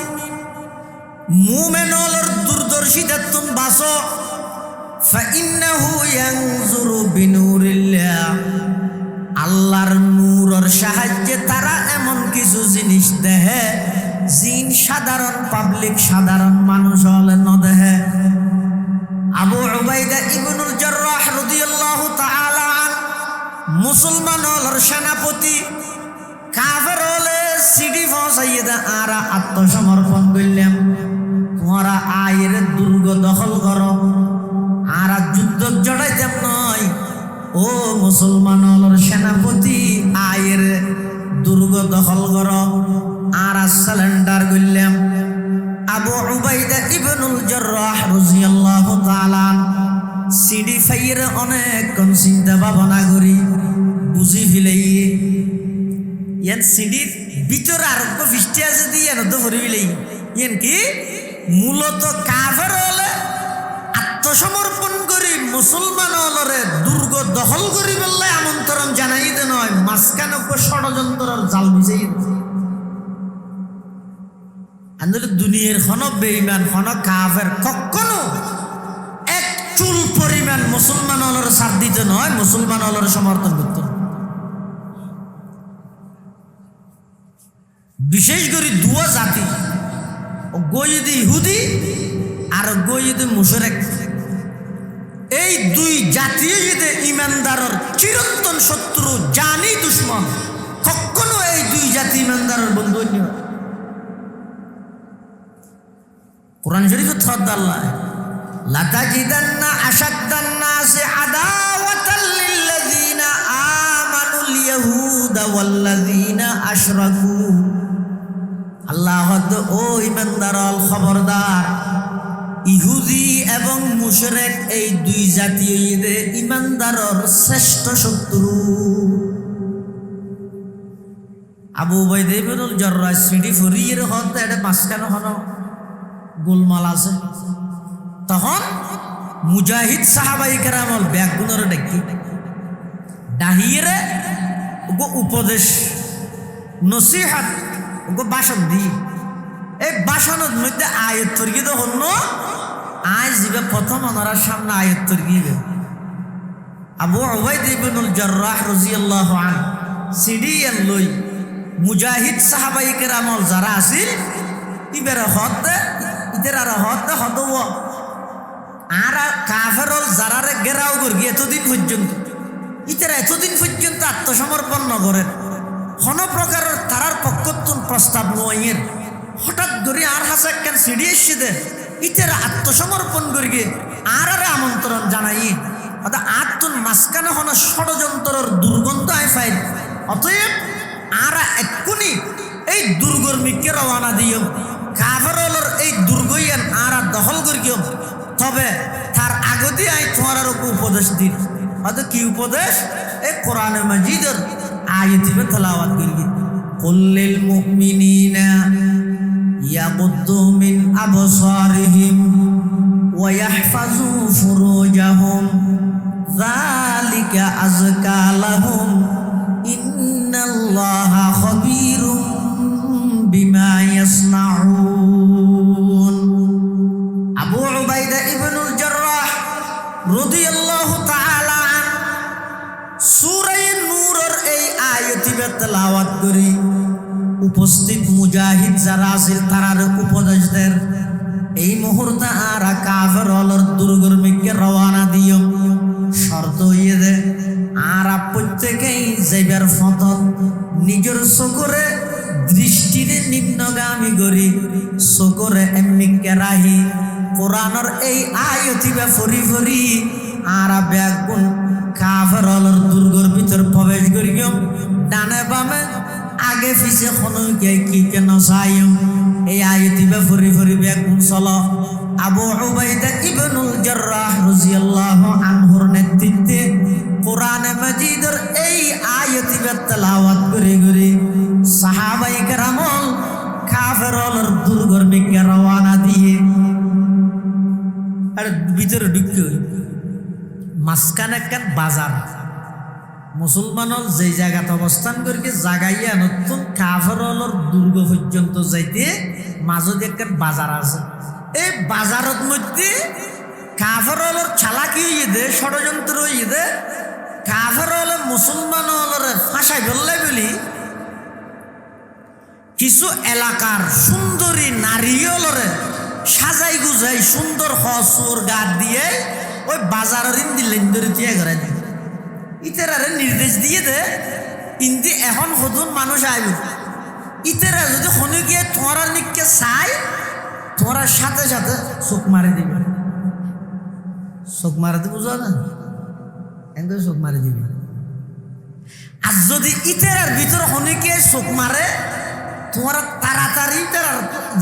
মুমিনুল দূরদর্শিতা তুম বাসো ফাইন্নাহু ইয়ানজুরু বিনুরিল্লাহ আল্লাহর নূরের সাহায্যে তারা এমন কিছু জিনিস দেখে জিন সাধারণ পাবলিক সাধারণ মানুষ হলে নদেহে আবু উবাইদা ইবনুল জাররাহ রাদিয়াল্লাহু তাআলা মুসলমান হলর সেনাপতি কাফের হলে সিডি ফসাইদা আরা আত্মসমর্পণ করলাম তোমরা আয়ের দুর্গ দখল করো আর যুদ্ধ জড়াইতাম নয় ও মুসলমান হলর সেনাপতি আয়ের দুর্গ দখল করো আর সালেন্ডার করলাম আবু উবাইদা ইবনুল জাররাহ রাদিয়াল্লাহু তাআলা সিডি ফাইয়ের অনেক চিন্তা ভাবনা করি বুঝি ফেলাই ইয়ান সিডির ভিতরে আরোগ্য ফিস্টি আছে দিয়ে তো ভরি ফেলাই ইয়ান কি মূলত কাফের হলে আত্মসমর্পণ করি মুসলমান হলরে দুর্গ দখল করি বললে আমন্ত্রণ জানাইতে নয় মাঝখানে ষড়যন্ত্রের জাল বিছাই আন্দোলন দুনিয়ার খন বেঈমান খন কাফের কখনো এক চুল পরিমাণ মুসলমান হলর সাথ দিতে নয় মুসলমান হলর সমর্থন করতে বিশেষ করে দুয়া জাতি গইদ ইহুদি আর গইদ মুশরিক এই দুই জাতীয় ঈদে ইমানদারের চিরন্তন শত্রু জানি দুশ্মন কখনো এই দুই জাতি ইমানদারের বন্ধু নয় কোরআন শরীফে থদ্দাল্লাহ লাতাজিদান্না আশাদ্দান নাসি আদাওয়াতাল লিল্লাযিনা আমানুল ইয়াহুদা ওয়াল্লাযিনা আশরাকু আল্লাহ ও ইমানদার খবরদার ইহুদি এবং মুশরিক এই দুই জাতীয় ঈদে ইমানদারের শ্রেষ্ঠ শত্রু আবু উবাইদা ইবনুল জাররাহ সিডি ফরিয়ের হতে এটা মাঝখানে হনো গোলমাল আছে তখন মুজাহিদ সাহাবাই কেরামল ব্যাগুণর ডাকি ডাহিয়ে ওগো উপদেশ নসিহাত ওগো বাসন দি এই বাসনের মধ্যে আয়াত তর্কিত হল আজ যাবে প্রথম ওনার সামনে আয়াত তর্কিবে আবু উবাইদা ইবনুল জাররাহ রাদিয়াল্লাহু আনহু সিডি এন লই মুজাহিদ সাহাবাই কেরামল যারা আছিল ইবেরা হতে ইতের হতে হদব আর কাফেরল যারারে গেরাও করি এতদিন পর্যন্ত ইতেরা এতদিন পর্যন্ত আত্মসমর্পণ নগরের কোন প্রকারের তারার পক্ষতুন প্রস্তাব নয়ের হঠাৎ ধরে আর হাসা কেন সিডি এসে দে ইতেরা আত্মসমর্পণ করি আর আমন্ত্রণ জানাই অর্থাৎ আত্মন মাঝখানে হন ষড়যন্ত্রের দুর্গন্ধ আয় ফাইল অতএব আর এক্ষুনি এই দুর্গর মিকে রওনা দিও কাফেরলের এই দুর্গইয়ান আর দখল করিও তবে তার আগতে আই তোমার উপদেশ দিন অর্থাৎ কি উপদেশ এই কোরআনে মাজিদের আয়াতিবে তেলাওয়াত করি কুল্লিল মুমিনিনা ইয়াগুদ্দু মিন আবসারিহিম ওয়া ইয়াহফাজু ফুরুজাহুম যালিকা আযকা লাহুম ইন্নাল্লাহা খাবীরুম বিমা ইয়াসনাউন আবু উবাইদা ইবনুল জাররাহ রাদিয়াল্লাহু তাআলা সূরা নূরের এই আয়াতিবে তেলাওয়াত করি উপস্থিত মুজাহিদ যারা আছে তারার উপদেশ দেন এই মুহূর্তে আর কাফের হলর দুর্গর মিকে রওনা দিও শর্ত হইয়ে দে আর প্রত্যেকেই যাইবার ফতত নিজের চকুরে দৃষ্টিরে নিম্নগামী করি চকুরে এমনি কেরাহি কোরআনের এই আয়াতিবে ফরি ফরি আর ব্যাগুন কাফের হলর দুর্গর ভিতর প্রবেশ করিও ডানে বামে আগে পিছে কোনো কি কেন চাই এই আয়াতিবে ফরি ফরি ব্যাগুন চলো আবু উবাইদা ইবনুল জাররাহ রাদিয়াল্লাহু আনহুর নেতৃত্বে কোরআনে মাজিদের এই আয়াতিবে তেলাওয়াত করে করে সাহাবায়ে কেরামল কাফেরলের দুর্গর মিকে রওনা দিয়ে আর ভিতরে ঢুকে মাঝখানে একখান বাজার মুসলমানল যে জায়গাতে অবস্থান করি জাগাইয়া নতুন কাফেরলের দুর্গ পর্যন্ত যাইতে মাঝে একখান বাজার আছে এই বাজারের মধ্যে কাফেরলের চালাকি হইয়ে দে ষড়যন্ত্র হইয়ে দে কাফেরলে মুসলমানলের ফাঁসাই বললে বলি কিছু এলাকার সুন্দরী নারীলরে সাজাই গুজাই সুন্দর হসুর গাত দিয়ে ওই বাজারের দিলেন ধরে দিয়ে করে দেয় ইতেরারে নির্দেশ দিয়ে দে ইন্দি এখন সদুন মানুষ আইব ইতেরা যদি শনি গিয়ে তোমার নিকে চাই তোমার সাথে সাথে চোখ মারি দিবে চোখ মারাতে বুঝা না একদম চোখ মারি দিবে আর যদি ইতেরার ভিতরে শনিকে চোখ মারে তোমার তাড়াতাড়ি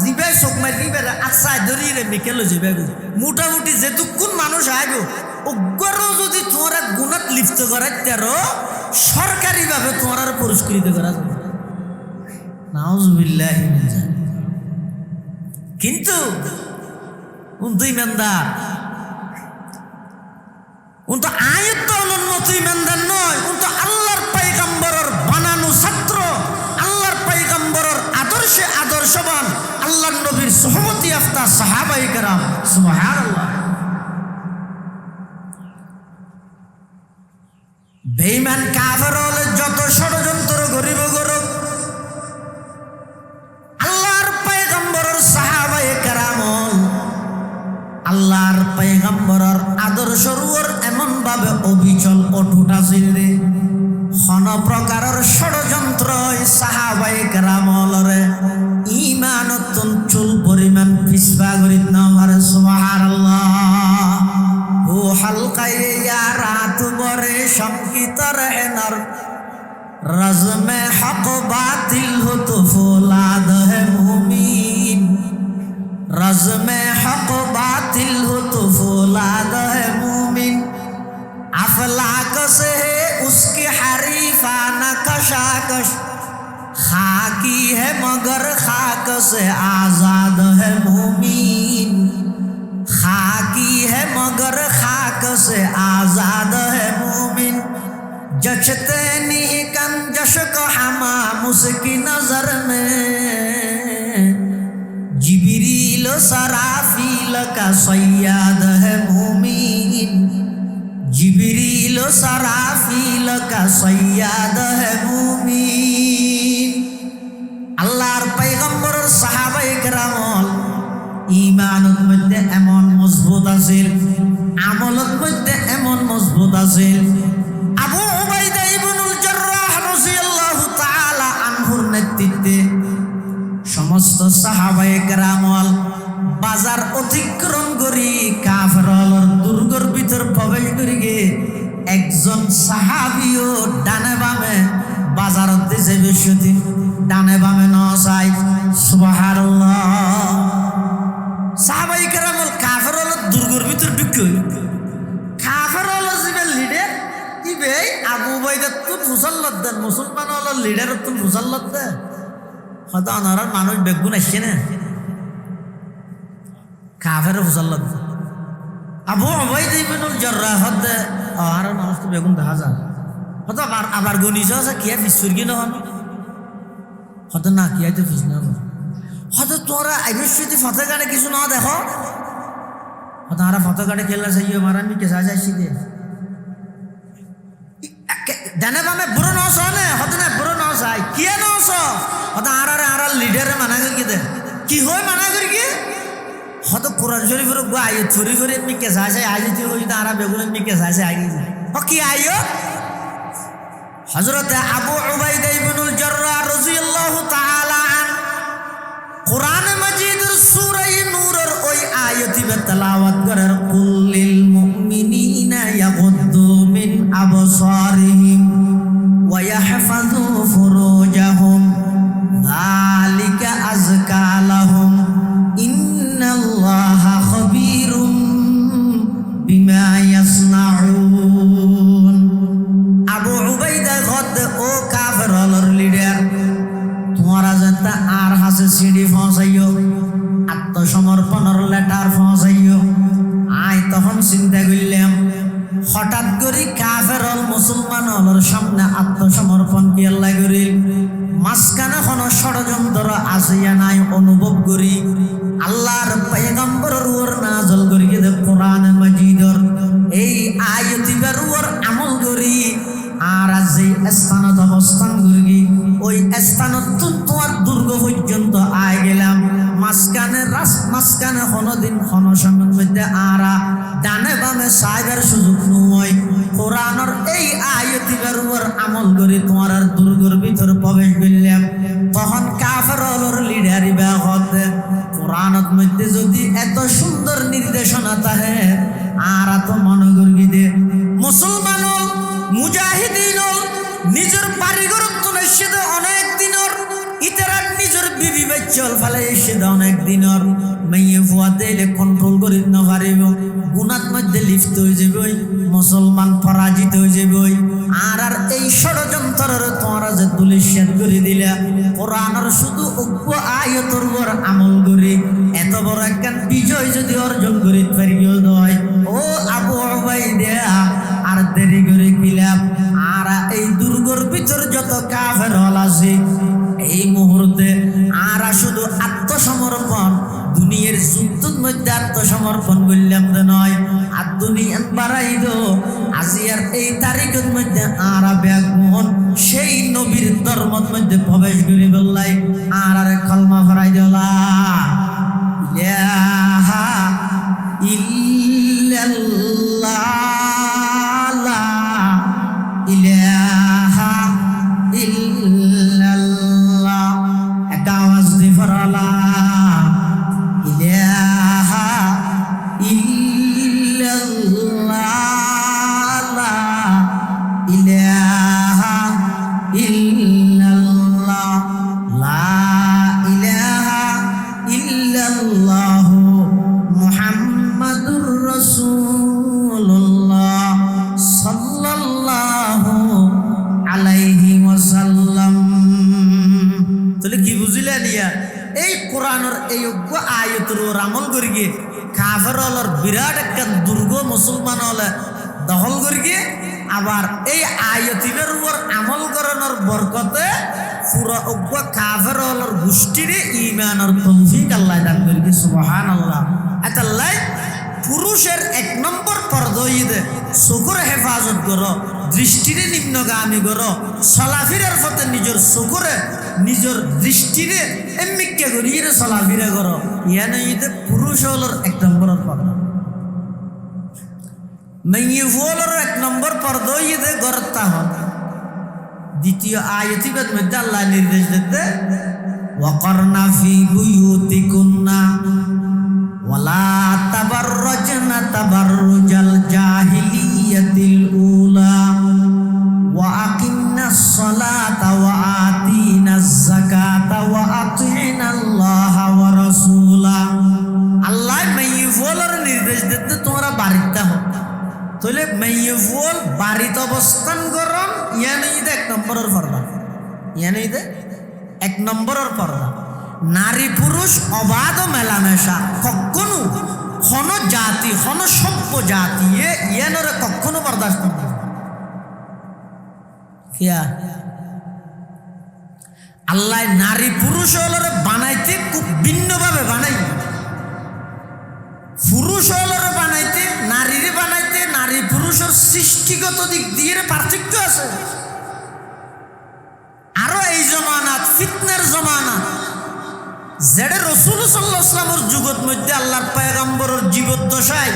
জিবাই চোখ মারি দিবে আচ্ছা ধরি রে বিকেলে যাবে মোটামুটি যেটুকুন মানুষ আইব অজ্ঞরও যদি তোমার গুণাত লিপ্ত করার তেরো সরকারিভাবে তোমার পুরস্কৃত করা যাবে নাউজুবিল্লাহ কিন্তু উন্তু ইমানদার উন্তু আয়ত্ত উন্নত ইমানদার নয় উন্তু আল্লাহর পয়গম্বরের বানানো ছাত্র আল্লাহর পয়গম্বরের আদর্শে আদর্শবান আল্লাহর নবীর সুহবতি আফতা সাহাবায়ে কেরাম সুবহানাল্লাহ বেঈমান কাফের হলে যত ষড়যন্ত্র গরিব গরব আল্লাহর পয়গম্বরের সাহাবায়ে কেরাম আল্লাহর পয়গম্বরের আদর্শের উপর এমন ভাবে অবিচল অটুট আছিল রে কোন প্রকারের ষড়যন্ত্র সাহাবায়ে কেরামলরে ঈমানতুন চুল পরিমাণ পিছপা করিত না পারে সুবহানাল্লাহ ও হালকায়ে ইয়া রাত বরে শঙ্কিত রহনার রজমে হক বাতিল হতো ফৌলাদ হে মুমিন रज़्म-ए हक़ बातिल हो तो फौलाद है मुमिन अफलाक से है उसकी हरीफाना कशाकश खाकी है मगर खाक से आज़ाद है मुमिन खाकी है मगर खाक से आज़ाद है मुमिन जचते नहीं कन जश को हमाम उसकी नज़र में जिब्रील सराफील का सय्याद है मुमीन जिब्रील सराफील का सय्याद है मुमीन আল্লাহর পয়গম্বরের সাহাবায়ে কেরাম ঈমানের মধ্যে এমন মজবুত আছিল আমলের মধ্যে এমন মজবুত আছিল আবু উবাইদা ইবনুল জাররাহ রাদিয়াল্লাহু তাআলা আনহুর নেতৃত্বে সমস্ত সাহাবায়ে কেরাম বাজার অতিক্রম করি কাফেরর দুর্গর ভিতর প্রবেশ করি গে একজন সাহাবীও ডানে বামে বাজারত দিছে বিশুদ্ধি ডানে বামে ন চাই সুবহানাল্লাহ সাহাবায়ে কেরাম কাফেরর দুর্গর ভিতর ঢুকে কাফেরর জিবে লিডার ইবে আবু উবাইদা তো মুসল্লাত দেন মুসলমান হল লিডার তো মুসল্লাত দেন হয়তো আনার মানুষ বেগুন আসছে না কাফের মুসল্লাত আবু উবাইদা ইবনুল জাররাহ আর মানুষ তো বেগুন দেখা যায় হয়তো আবার গনিছ আছে কিয়া ফিসুর কি নহন হয়তো না কিয়া তো ফিস না হয়তো তোরা আইবিসুতি ফতে কাটে কিছু না দেখো হয়তো আর ফতে কাটে খেলা চাইও মারা আমি কেসা যাইছি দে ডানে বামে বুড়ো নস নে হয়তো না বুড়ো নস আই কিয়া নস হয়তো আর লিডারে মানা করি কি দে কি হয় মানা করি কি হয়তো কোরআন শরীফের আয়ত চুরি করে আমি কেসা চাই আই তুই হই আর বেগুন আমি কেসা চাই আগে যায় ও কি আইও হযরত আবু উবাইদা ইবনুল জাররাহ রাদিয়াল্লাহু তাআলা আন কোরআন মাজিদের সূরা নূরের ওই আয়াতটি তেলাওয়াত করার কুল্লিল মুমিনিনা ইয়াগুদ্দু মিন আবসারিহিম ওয়া ইয়াহফাযু ফুরুজাহুম যালিকা আযকা লাহুম ইন্নাল্লাহা খাবীরুম বিমা ইয়াসনাউন আবু উবাইদা গদ ও কাফেরর লিডার তোমারা জানতা আর হাসে সিডি পৌঁছাইও আত্মসমর্পণের লেটার পৌঁছাইও আয় তখন চিন্তা করলাম হঠাৎ করে কাফের মুসলমান হলর সামনে আত্মসমর্পণ কি আল্লাহ করি মাঝখানে কোনো ষড়যন্ত্র আসিয়া নাই অনুভব করি আল্লাহর পয়গম্বরের উপর নাযিল করি কোরআন মাজিদর এই আয়াতিবার উপর আমল করি আর যে স্থানত অবস্থান করি ওই স্থানত তোমার দুর্গ মাঝখানে কোনোদিন কোনো সময়ের মধ্যে আরা ডানে বামে সাইবার সুযোগ নয় কোরআনের এই আয়াতিবার উপর আমল করে তোমার আর দুর্গর ভিতর প্রবেশ করলাম তখন কাফেরর লিডারি বা হতে কোরআনত মধ্যে যদি এত সুন্দর নির্দেশনা থাকে আর তো মনে করবি দে মুসলমান মুজাহিদিন নিজের বাড়িঘরত্ব এসে অনেক দিনের ইতারার নিজের বিবি বাচ্চল ফেলে এসে অনেক দিনের মেয়ে ফুয়া দিলে কন্ট্রোল করি না পারিব গুণাত মধ্যে লিপ্ত হয়ে যাবে মুসলমান পরাজিত হয়ে যাবে আর আর এই ষড়যন্ত্রের তোমরা যে দুলিশ্বাদ করে দিলা কোরআনের শুধু উগ্র আয়াতের উপর আমল করে এত বড় একখান বিজয় যদি অর্জন করি পারিও নয় ও আবু উবাইদা আর দেরি করে কিলাম আর এই দুর্গর ভিতর যত কাফের হল আছে এই মুহূর্তে আর শুধু আত্মসমর্পণ দুনিয়ার যুদ্ধের মধ্যে আত্মসমর্পণ করলাম নয় আর দুনিয়ান বাড়াই দো আজিয়ার এই তারিখের মধ্যে আর ব্যাগমোহন সেই নবীর ধর্মের মধ্যে প্রবেশ করে বললাই আর কলমা ফরাই দিলা ইলাহা ইল্লাল্লাহ ইলাহা ইল্লাল্লাহ একটা আওয়াজ দিয়ে ফরালা ইলাহা ইল্লাল্লাহ ইলাহা ইল্লাল্লাহ লা ইলাহা ইল্লাল্লাহ মুহাম্মাদুর রাসূলুল্লাহ সাল্লাল্লাহু আলাইহি ওয়াসাল্লাম। তাহলে কি বুঝিলা দিয়া এই কোরআনের এই অজ্ঞ আয়াতের উপর আমল করি গিয়ে কাফের হলর বিরাট একটা দুর্গ মুসলমান হলে দখল করি গিয়ে আবার এই আয়াতিনের উপর আমল করানোর বরকতে পুরো অজ্ঞ কাফের হলর গোষ্ঠীরে ইমানের তৌফিক আল্লাহ দান করি গিয়ে সুবহানাল্লাহ। আল্লাহ পুরুষের এক নম্বর পর্দইদে চকুর হেফাজত করো দৃষ্টিরে নিম্নগামী করো চলাফিরার পথে নিজের চকুরে নিজের দৃষ্টিরে এমনিকে করিয়ে চলাফিরা করো ইয়ানে ইদে পুরুষ হলোর এক নম্বরের পর্দা মেয়ে হলোর এক নম্বর পর্দইদে গরতা হন। দ্বিতীয় আয়াতিবেদ মধ্যে আল্লাহ নির্দেশ দিতে ওয়াকরনা ফি বুয়ুতিকুন্না ওয়ালা তাবাররাজনা তাবাররুজাল জাহিলিয়াতিল উলা ওয়া আকিমনাস সালাতা ওয়া আতিনাজ যাকাতা ওয়া আতিনাল্লাহা ওয়া রাসূলা। আল্লাহ মেয়ে ফলর নির্দেশ দিতে তোমরা বাড়িতে হও তাহলে মেয়ে ফল বাড়িতে অবস্থান করো ইয়ানে ইদে এক নম্বরের পর্দা ইয়ানে ইদে এক নম্বরের পর্দা। নারী পুরুষ অবাধ মেলামেশা কখনো হন জাতি হন সভ্য জাতি ইয়ানরে কখনো বরদাস্ত করবে কিয়া আল্লাহ নারী পুরুষ হলরে বানাইতে খুব ভিন্নভাবে বানাই পুরুষ হলরে বানাইতে নারীরে বানাইতে নারী পুরুষের সৃষ্টিগত দিক দিয়ে পার্থক্য আছে। আরো এই জমানাত ফিতনার জমানাত যেটা রসুল সাল্লাল্লাহু আলাইহি ওয়াসাল্লামের যুগত মধ্যে আল্লাহর পয়গম্বরের জীবদ্দশায়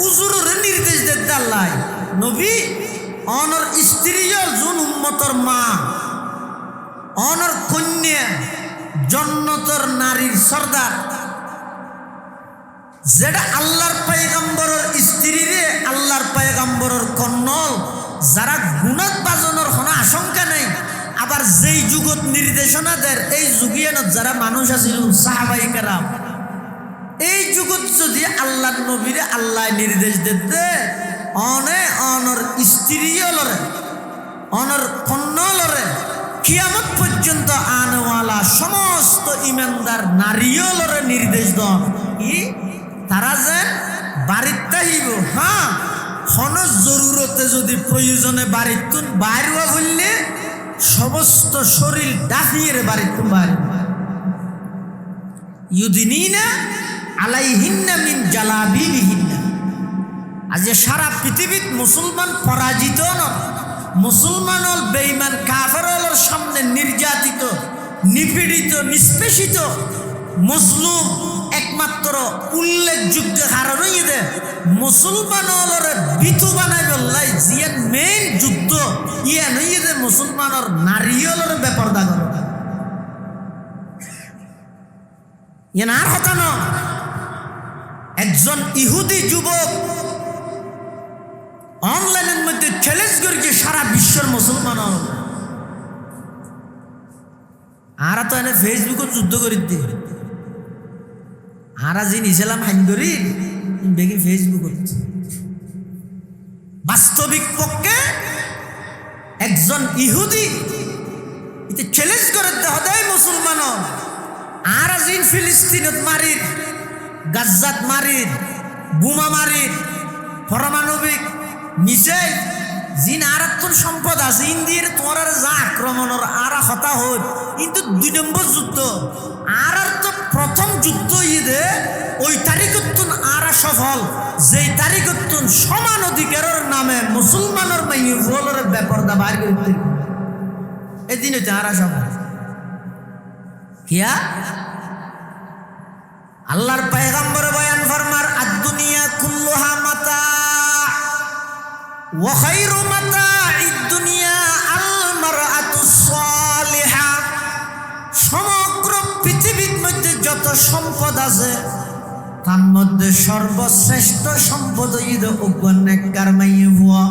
উজুরের নির্দেশ দিতে আল্লাহ নবী অনর স্ত্রীও জুন উম্মতর মা অনর কন্যা জন্নতর নারীর সর্দার যেটা আল্লাহর পয়গম্বরের স্ত্রীরে আল্লাহর পয়গম্বরের কন্নল যারা গুণত বাজনের কোনো আশঙ্কা নেই। আবার যেই যুগত নির্দেশনা দেয় এই যুগিয়ানত যারা মানুষ আছিল সাহাবায়ে কেরাম এই যুগত যদি আল্লাহর নবীরে আল্লাহ নির্দেশ দিতে অনর স্ত্রী লরে অনর কন্যা লরে কিয়ামত পর্যন্ত আনওয়ালা সমস্ত ইমানদার নারীও লরে নির্দেশ দেন কি তারা যেন বাড়িতে থাকিব হ্যাঁ হন জরুরতে যদি প্রয়োজনে বাড়িতে বাইরে বললে সমস্ত শরীর ডাকিয়ে বাড়িতে বাইরে ইউদিনিনা আলাইহিন্না মিন জালাবিবিহিন্না। আজ সারা পৃথিবীত মুসলমান পরাজিত নয় মুসলমান হল বেঈমান কাফের হলর সামনে নির্যাতিত নিপীড়িত নিষ্পেষিত মজলুম একমাত্র উল্লেখযোগ্য কারণ ইদে মুসলমানরে বিতু বানাই বললাই জিয়ান মেইন যুদ্ধ ইয়া নইদে মুসলমানর নারীয়লর বেপরদা করো ইয়া না হতানো একজন ইহুদি যুবক অনলাইনের মধ্যে চ্যালেঞ্জ করেছে সারা বিশ্বের মুসলমান আরা তো এনে ফেসবুকে যুদ্ধ করিতে আরা যে নিছিলাম হাইন করি দেখি ফেসবুক করছে বাস্তবিক পক্ষে একজন ইহুদি এতে চ্যালেঞ্জ করতে হদাই মুসলমান আরা জিন ফিলিস্তিনত মারির গাজ্জাত মারির বোমা মারির পারমাণবিক মিসাইল জিন আরাত্তর সম্পদ আছে ইন্দিয়ার তোমার যা আক্রমণের আরা হতা হল কিন্তু 2 নম্বর যুদ্ধ আর তো প্রথম যুদ্ধ ইদে ওই তারিখতুন আরা সফল যেই তারিখতুন সমান অধিকারের নামে মুসলমানের মাইয়ে বলর বেপরদা বাইর করতে এদিন হচ্ছে আরা সফল কিয়া আল্লাহর পয়গম্বর বয়ান ফরমার আদ-দুনিয়া কুল্লুহা মাতা ওয়া খায়রু মাতা'id দুনিয়া আল মারআতুস সালিহা সমগ্র পৃথিবীর মধ্যে যত সম্পদ আছে তার মধ্যে সর্বশ্রেষ্ঠ সম্পদ ইদ নেককার মাইয়ে বুয়া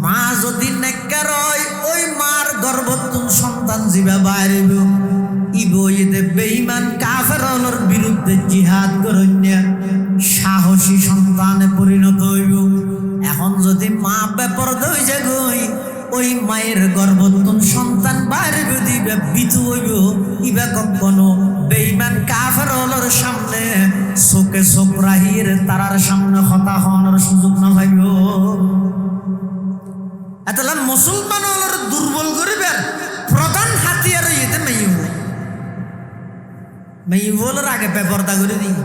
মা যদি নেককার হয় ওই মার গর্ভতুন সন্তান জিবা বাইরেব ইবইতে বেঈমান কাফেরদের বিরুদ্ধে জিহাদ করন্যা সাহসী সন্তানে পরিণত হইব এখন যদি মা বেপরদা হই যায় ওই মায়ের গর্ভতুন সন্তান বাইরে দিবে বিতু হইব ইবা কখনো বেঈমান কাফেরদের সামনে চোখে চোখ রাহির তারার সামনে হতা হওয়ার সুযোগ না পাইব এতলা মুসলমানদের দুর্বল করিবার প্রধান হাতিয়ার ইতে মেইবলের আগে বেপরদা করে দিই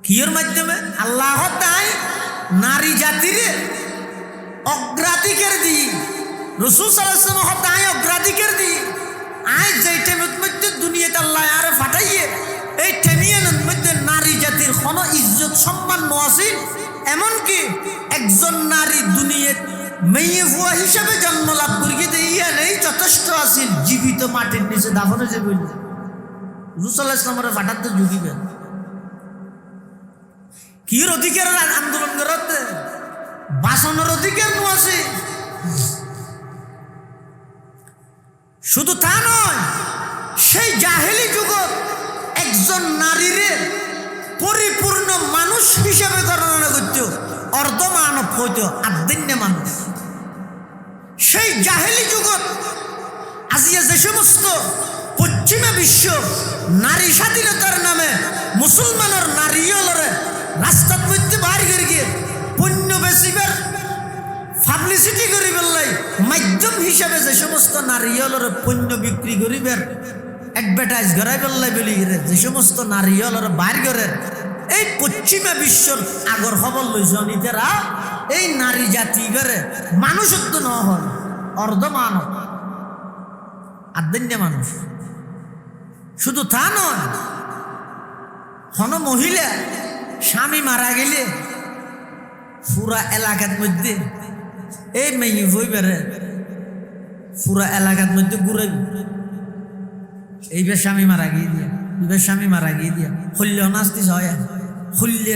কিয়ের মাধ্যমে আল্লাহ তাই নারী জাতির অগ্রাধিকার দিই রাসূল সাল্লাল্লাহু আলাইহি ওয়াসাল্লাম তাই অগ্রাধিকার দিই আজ যেই টাইমের মধ্যে দুনিয়াতে আল্লাহ আরে ফাটাইয়ে এই টাইমের মধ্যে নারী জাতির কোনো ইজ্জত সম্মান নসিল এমনকি একজন নারী দুনিয়াতে মেয়ে ফুয়া হিসাবে জন্ম লাভ করিয়ে দিয়ে নেই যথেষ্ট আছিল জীবিত মাটির নিচে দাফন হয়ে যাবে রাসূল সাল্লাল্লাহু আলাইহি ওয়াসাল্লামের ফাটাতে জুগিবেন কির অধিকার আন্দোলন করতে বাসনের অধিকার আছে শুধু তা নয় সেই জাহেলি যুগত একজন নারীরে পরিপূর্ণ মানুষ হিসাবে গণনা করত অর্ধ মানব হইত আদিন্য মানুষ সেই জাহেলি যুগত আজিয়া যে সমস্ত পশ্চিমা বিশ্ব নারী স্বাধীনতার নামে মুসলমানের নারীলরে রাস্তার মধ্যে বাইর করে গিয়ে পণ্য বেচিবার পাবলিসিটি করি বললাই মাধ্যম হিসাবে যে সমস্ত নারীলর পণ্য বিক্রি করিবার অ্যাডভার্টাইজ করাই বললাই বলি যে সমস্ত নারীলর বাইর করে এই পশ্চিমা বিশ্বর আগর খবর লইছেন ইতারা এই নারী জাতি করে মানুষত্ব ন হল অর্ধ মানব আদিন্য মানুষ শুধু তা নয় কোন মহিলা স্বামী মারা গেলে পুরা এলাকার মধ্যে এই মেয়ে বই বেড়ে পুরা এলাকার মধ্যে ঘুরাই এইবার স্বামী মারা গিয়ে দিয়া এইবার স্বামী মারা গিয়ে দিয়া হল্য নাস্তি হয় হল্য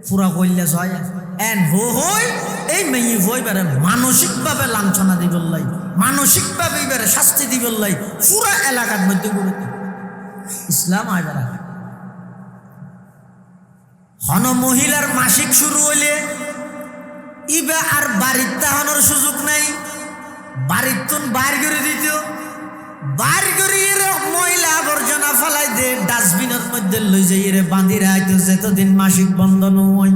পুরা কল্যা হয় এন হই এই মেয়ে বই বেড়ে মানসিকভাবে লাঞ্ছনা দিবলাই মানসিকভাবে বেড়ে শাস্তি দিবলাই পুরা এলাকার মধ্যে ঘুরে ইসলাম আয় বেড়া হন মহিলার মাসিক শুরু হইলে ইবা আর বাড়ির তাহানোর সুযোগ নাই বাড়ির তুন বাইর করে দিত বাইর করে মহিলা আবর্জনা ফেলাই দে ডাস্টবিনের মধ্যে লই যাই রে বাঁধি রাখতো যেতদিন মাসিক বন্ধ নয়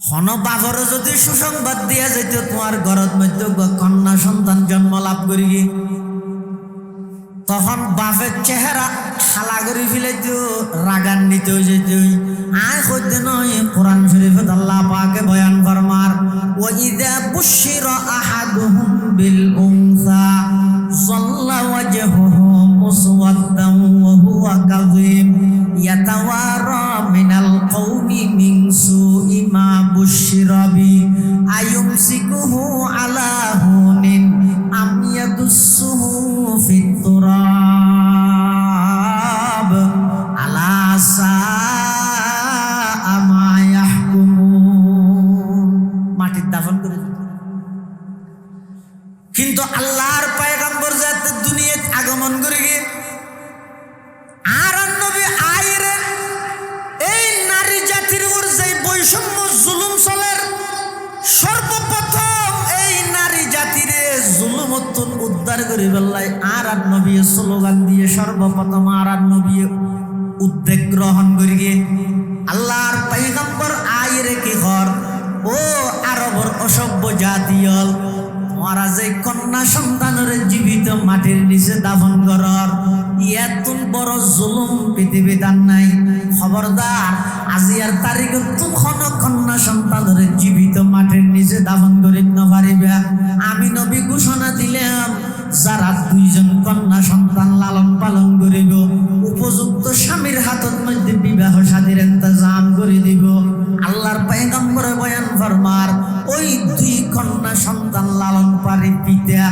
হন বাবর যদি সুসংবাদ দিয়া যেত তোমার ঘরের মধ্যে কন্যা সন্তান জন্ম লাভ করি তখন বাপের চেহারা খালা করে ফেলাইতো রাগান্বিত হয়ে যেত আয় করতে নয় কোরআন শরীফে আল্লাহ পাকে বয়ান ফরমার ওয়া ইযা বুশিরা আহাদুহুম বিল উনসা করে বেল্লাই আর নবী স্লোগান দিয়ে সর্বপ্রথম আর নবী উদ্যোগ গ্রহণ করিয়ে আল্লাহর পয়গম্বর আইরে কি ঘর ও আরবর অসভ্য জাতীয়ল তোমরা যে কন্যা সন্তানের জীবিত মাটির নিচে দাফন করর এত বড় জুলুম পৃথিবীতে আর নাই। খবরদার আজিয়ার তারিখে তুখন কন্যা সন্তানের জীবিত মাটির নিচে দাফন করিতে না পারিবে। আমি নবী ঘোষণা দিলাম যারা দুইজন কন্যা সন্তান লালন পালন করিব উপযুক্ত স্বামীর হাতত মধ্যে বিবাহ শাদীর ইন্তজাম করে দিব। আল্লাহর পয়গম্বর বয়ান ফরমার ওই দুই কন্যা সন্তান লালনকারী পিতা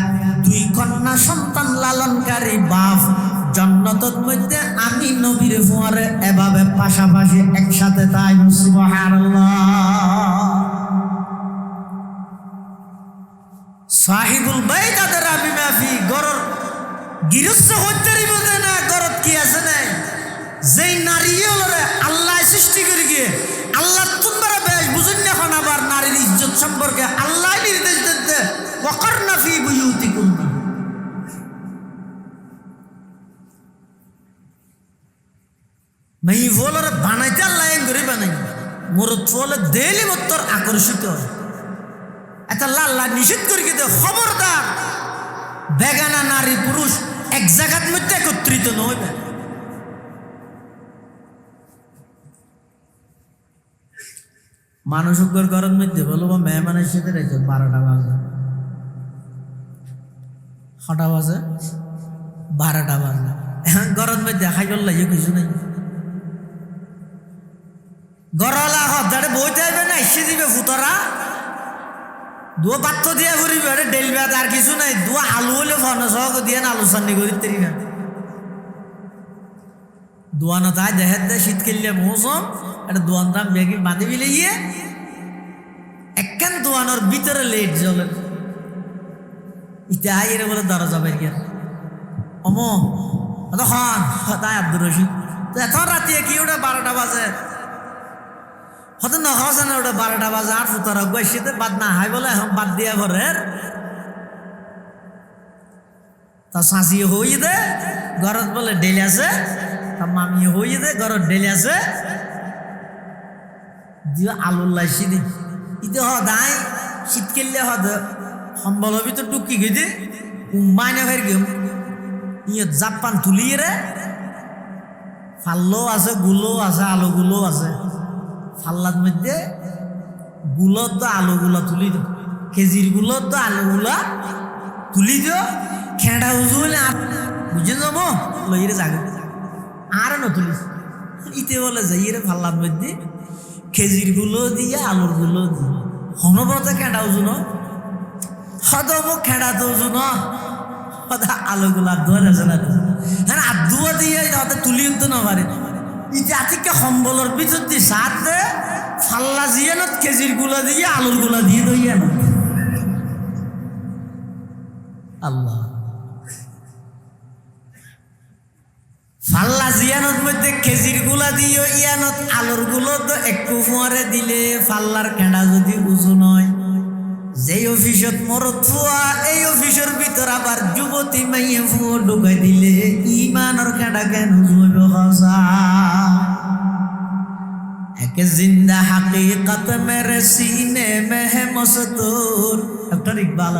দুই কন্যা সন্তান লালনকারী বাপ জান্নাতের মধ্যে আমি নবীর ফুয়ারে এভাবে পাশাপাশি একসাথে তাই সুবহানাল্লাহ। সাহিবুল বাইত আদার আবি মাফি গরর গৃহস্থ হইতে রিবতে না গরত কি আছে নাই যেই নারী হলরে আল্লাহ সৃষ্টি করে গিয়ে আল্লাহ তোমরা বেশ বুঝুন এখন আবার নারীর ইজ্জত সম্পর্কে আল্লাহ নির্দেশ দিতে ওয়াকারনা ফি বুয়ুতিকুন্না মাই বলরে বানাইতে আল্লাহ এন করে বানাই মরত বলে দেলি মত্তর আকর্ষিত হয় এটা আল্লাহ নিষেধ করে গিয়ে খবরদার বেগানা নারী পুরুষ এক জায়গার মধ্যে একত্রিত নইবে। মানুষ ঘরের মধ্যে বলবো মেহমানের সাথে রেখে 12টা বাজে 6টা বাজে 12টা বাজে এখন ঘরের মধ্যে খাইবার লাগে কিছু নাই গরলা হদারে বইতে আইবে না এসে দিবে ফুতরা দুয়া পাত্র দিয়ে ঘুরিবে ডেলবে আর কিছু নাই দুয়া আলু হলে ফনে সহ দিয়ে না আলু সান্নি করি তেরি না দোয়ানো তাই দেহের দে শীত খেললে মৌসুম এটা দোয়ান দাম বেগি বাঁধি বিলে গিয়ে একখান দোয়ানোর ভিতরে লেট জ্বলে ইতে আইরে বলে দরজা বের গিয়ে অমো তখন তাই আব্দুর রশিদ তো এখন রাতে কি ওটা 12টা বাজে হয়তো নখাওয়া না ওটা 12টা বাজে আর ফুতারা বসিতে বাদ না হাই বলে এখন বাদ দিয়া ঘরের তা শাঁসি হই দে ঘরত বলে ডেলি আছে তা মামি হই দে ঘরত ডেলি আছে দিয়ে আলুর লাইসি দি ইতে হদাই শীত খেললে হদ সম্বল হবি তো টুকি গই দে উম্মাইনে ফের গেম ইয়ে জাপান তুলিয়ে রে ফাল্লো আছে গুলো আছে আলুগুলো আছে ফাল্লার মধ্যে গুলোর তো আলুগুলা তুলি দিও খেজির গুলোর তো আলুগুলা তুলি দিও খেঁড়া উজুলে আর বুঝে যাবো লইরে যাগে আর ন তুলিস ইতে বলে যাই রে ফাল্লার মধ্যে খেজির গুলো দিয়ে আলুর গুলো দিয়ে হনবতে খেঁড়া উজুন হদব খেঁড়া তো উজুন হদা আলুগুলা ধরে আছে না হ্যাঁ আদুয়া দিয়ে হতে তুলি উঠতে না পারে ইতে আতিকে সম্বলের ভিতর দিয়ে সাত দে ফাল্লা জিয়ানত খেজির গুলা দিয়ে আলুর গুলা দিয়ে দইয়া না আল্লাহ ফাল্লা জিয়ানত মধ্যে খেজির গুলা দিয়ে ইয়ানত আলুর গুলো তো একটু ফুয়ারে দিলে ফাল্লার খেঁড়া যদি উঁচু নয় যেই অফিসত মরত ফুয়া এই অফিসের ভিতর আবার যুবতী মাইয়ে ফুয়া ঢুকাই দিলে ইমানের খেঁড়া কেন জুইব হসা এক জিন্দা হাকিকত মেরে সিনে में है मस्तूर डॉक्टर इकबाल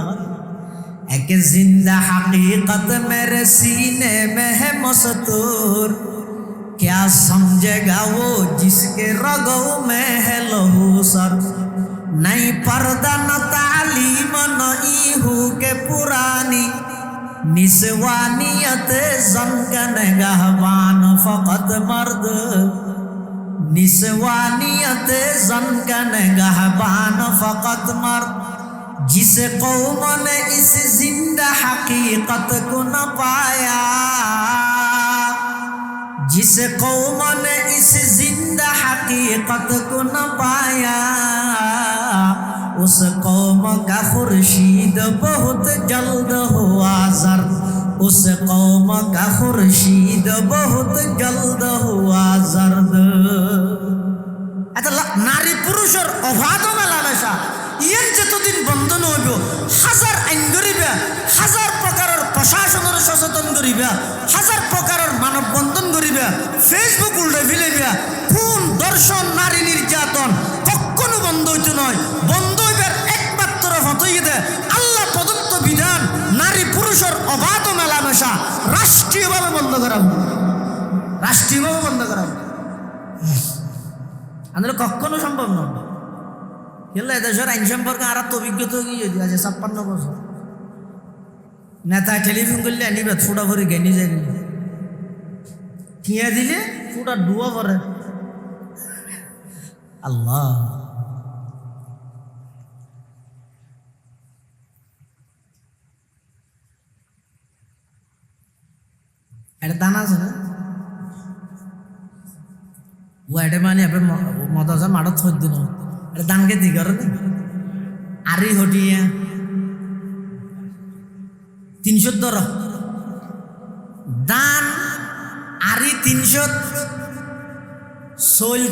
एक जिंदा हकीकत मेरे सीने में है मस्तूर क्या समझेगा वो जिसके रगों में है लहू सर नहीं पर्दा न तालीम न ईहू के पुरानी निस्वानियत जन का नगहबान फकत मर्द निस्वानियत जन का नगहबान फकत मर्द जिसे कौम ने इस जिंदा हकीकत को न पाया जिसे कौम ने इस जिंदा हकीकत को न पाया उस कौम का खुर्शीद बहुत जल्द हुआ जर्द उस कौम का खुर्शीद बहुत जल्द हुआ जर्द नारी पुरुषर अभाव मेलामेशा ইয়ের যতদিন বন্ধন হইব হাজার আইন গরিবে হাজার প্রকারের পোশাক খতম করিবা, হাজার প্রকারের মানববন্ধন করিবা, ফেসবুক উল্টে ফেলিবা, খুন দর্শন নারী নির্যাতন কখনো বন্ধ হইতে নয়। বন্ধ হইবার একমাত্র হতই দে আল্লাহ প্রদত্ত বিধান, নারী পুরুষের অবাধ মেলামেশা রাষ্ট্রীয়ভাবে বন্ধ করা, রাষ্ট্রীয়ভাবে বন্ধ করা আমাদের কখনো সম্ভব নয়। কিন্তু এদেশের আইন সম্পর্কে আর তো অভিজ্ঞতা কি আছে 56 বছর। নেতা টেলিফোন করলে আনিবে ফুটা ভরে জ্ঞানী যায়, টিয়া দিলে ফুটা ডুয়া ভরে। আল্লাহ এটা দানা আছে না, ও এটা মানে মদা মাঠত থৈ দিন এটা দানকে দি করে আরি হটিয়া 310 দান আরি 300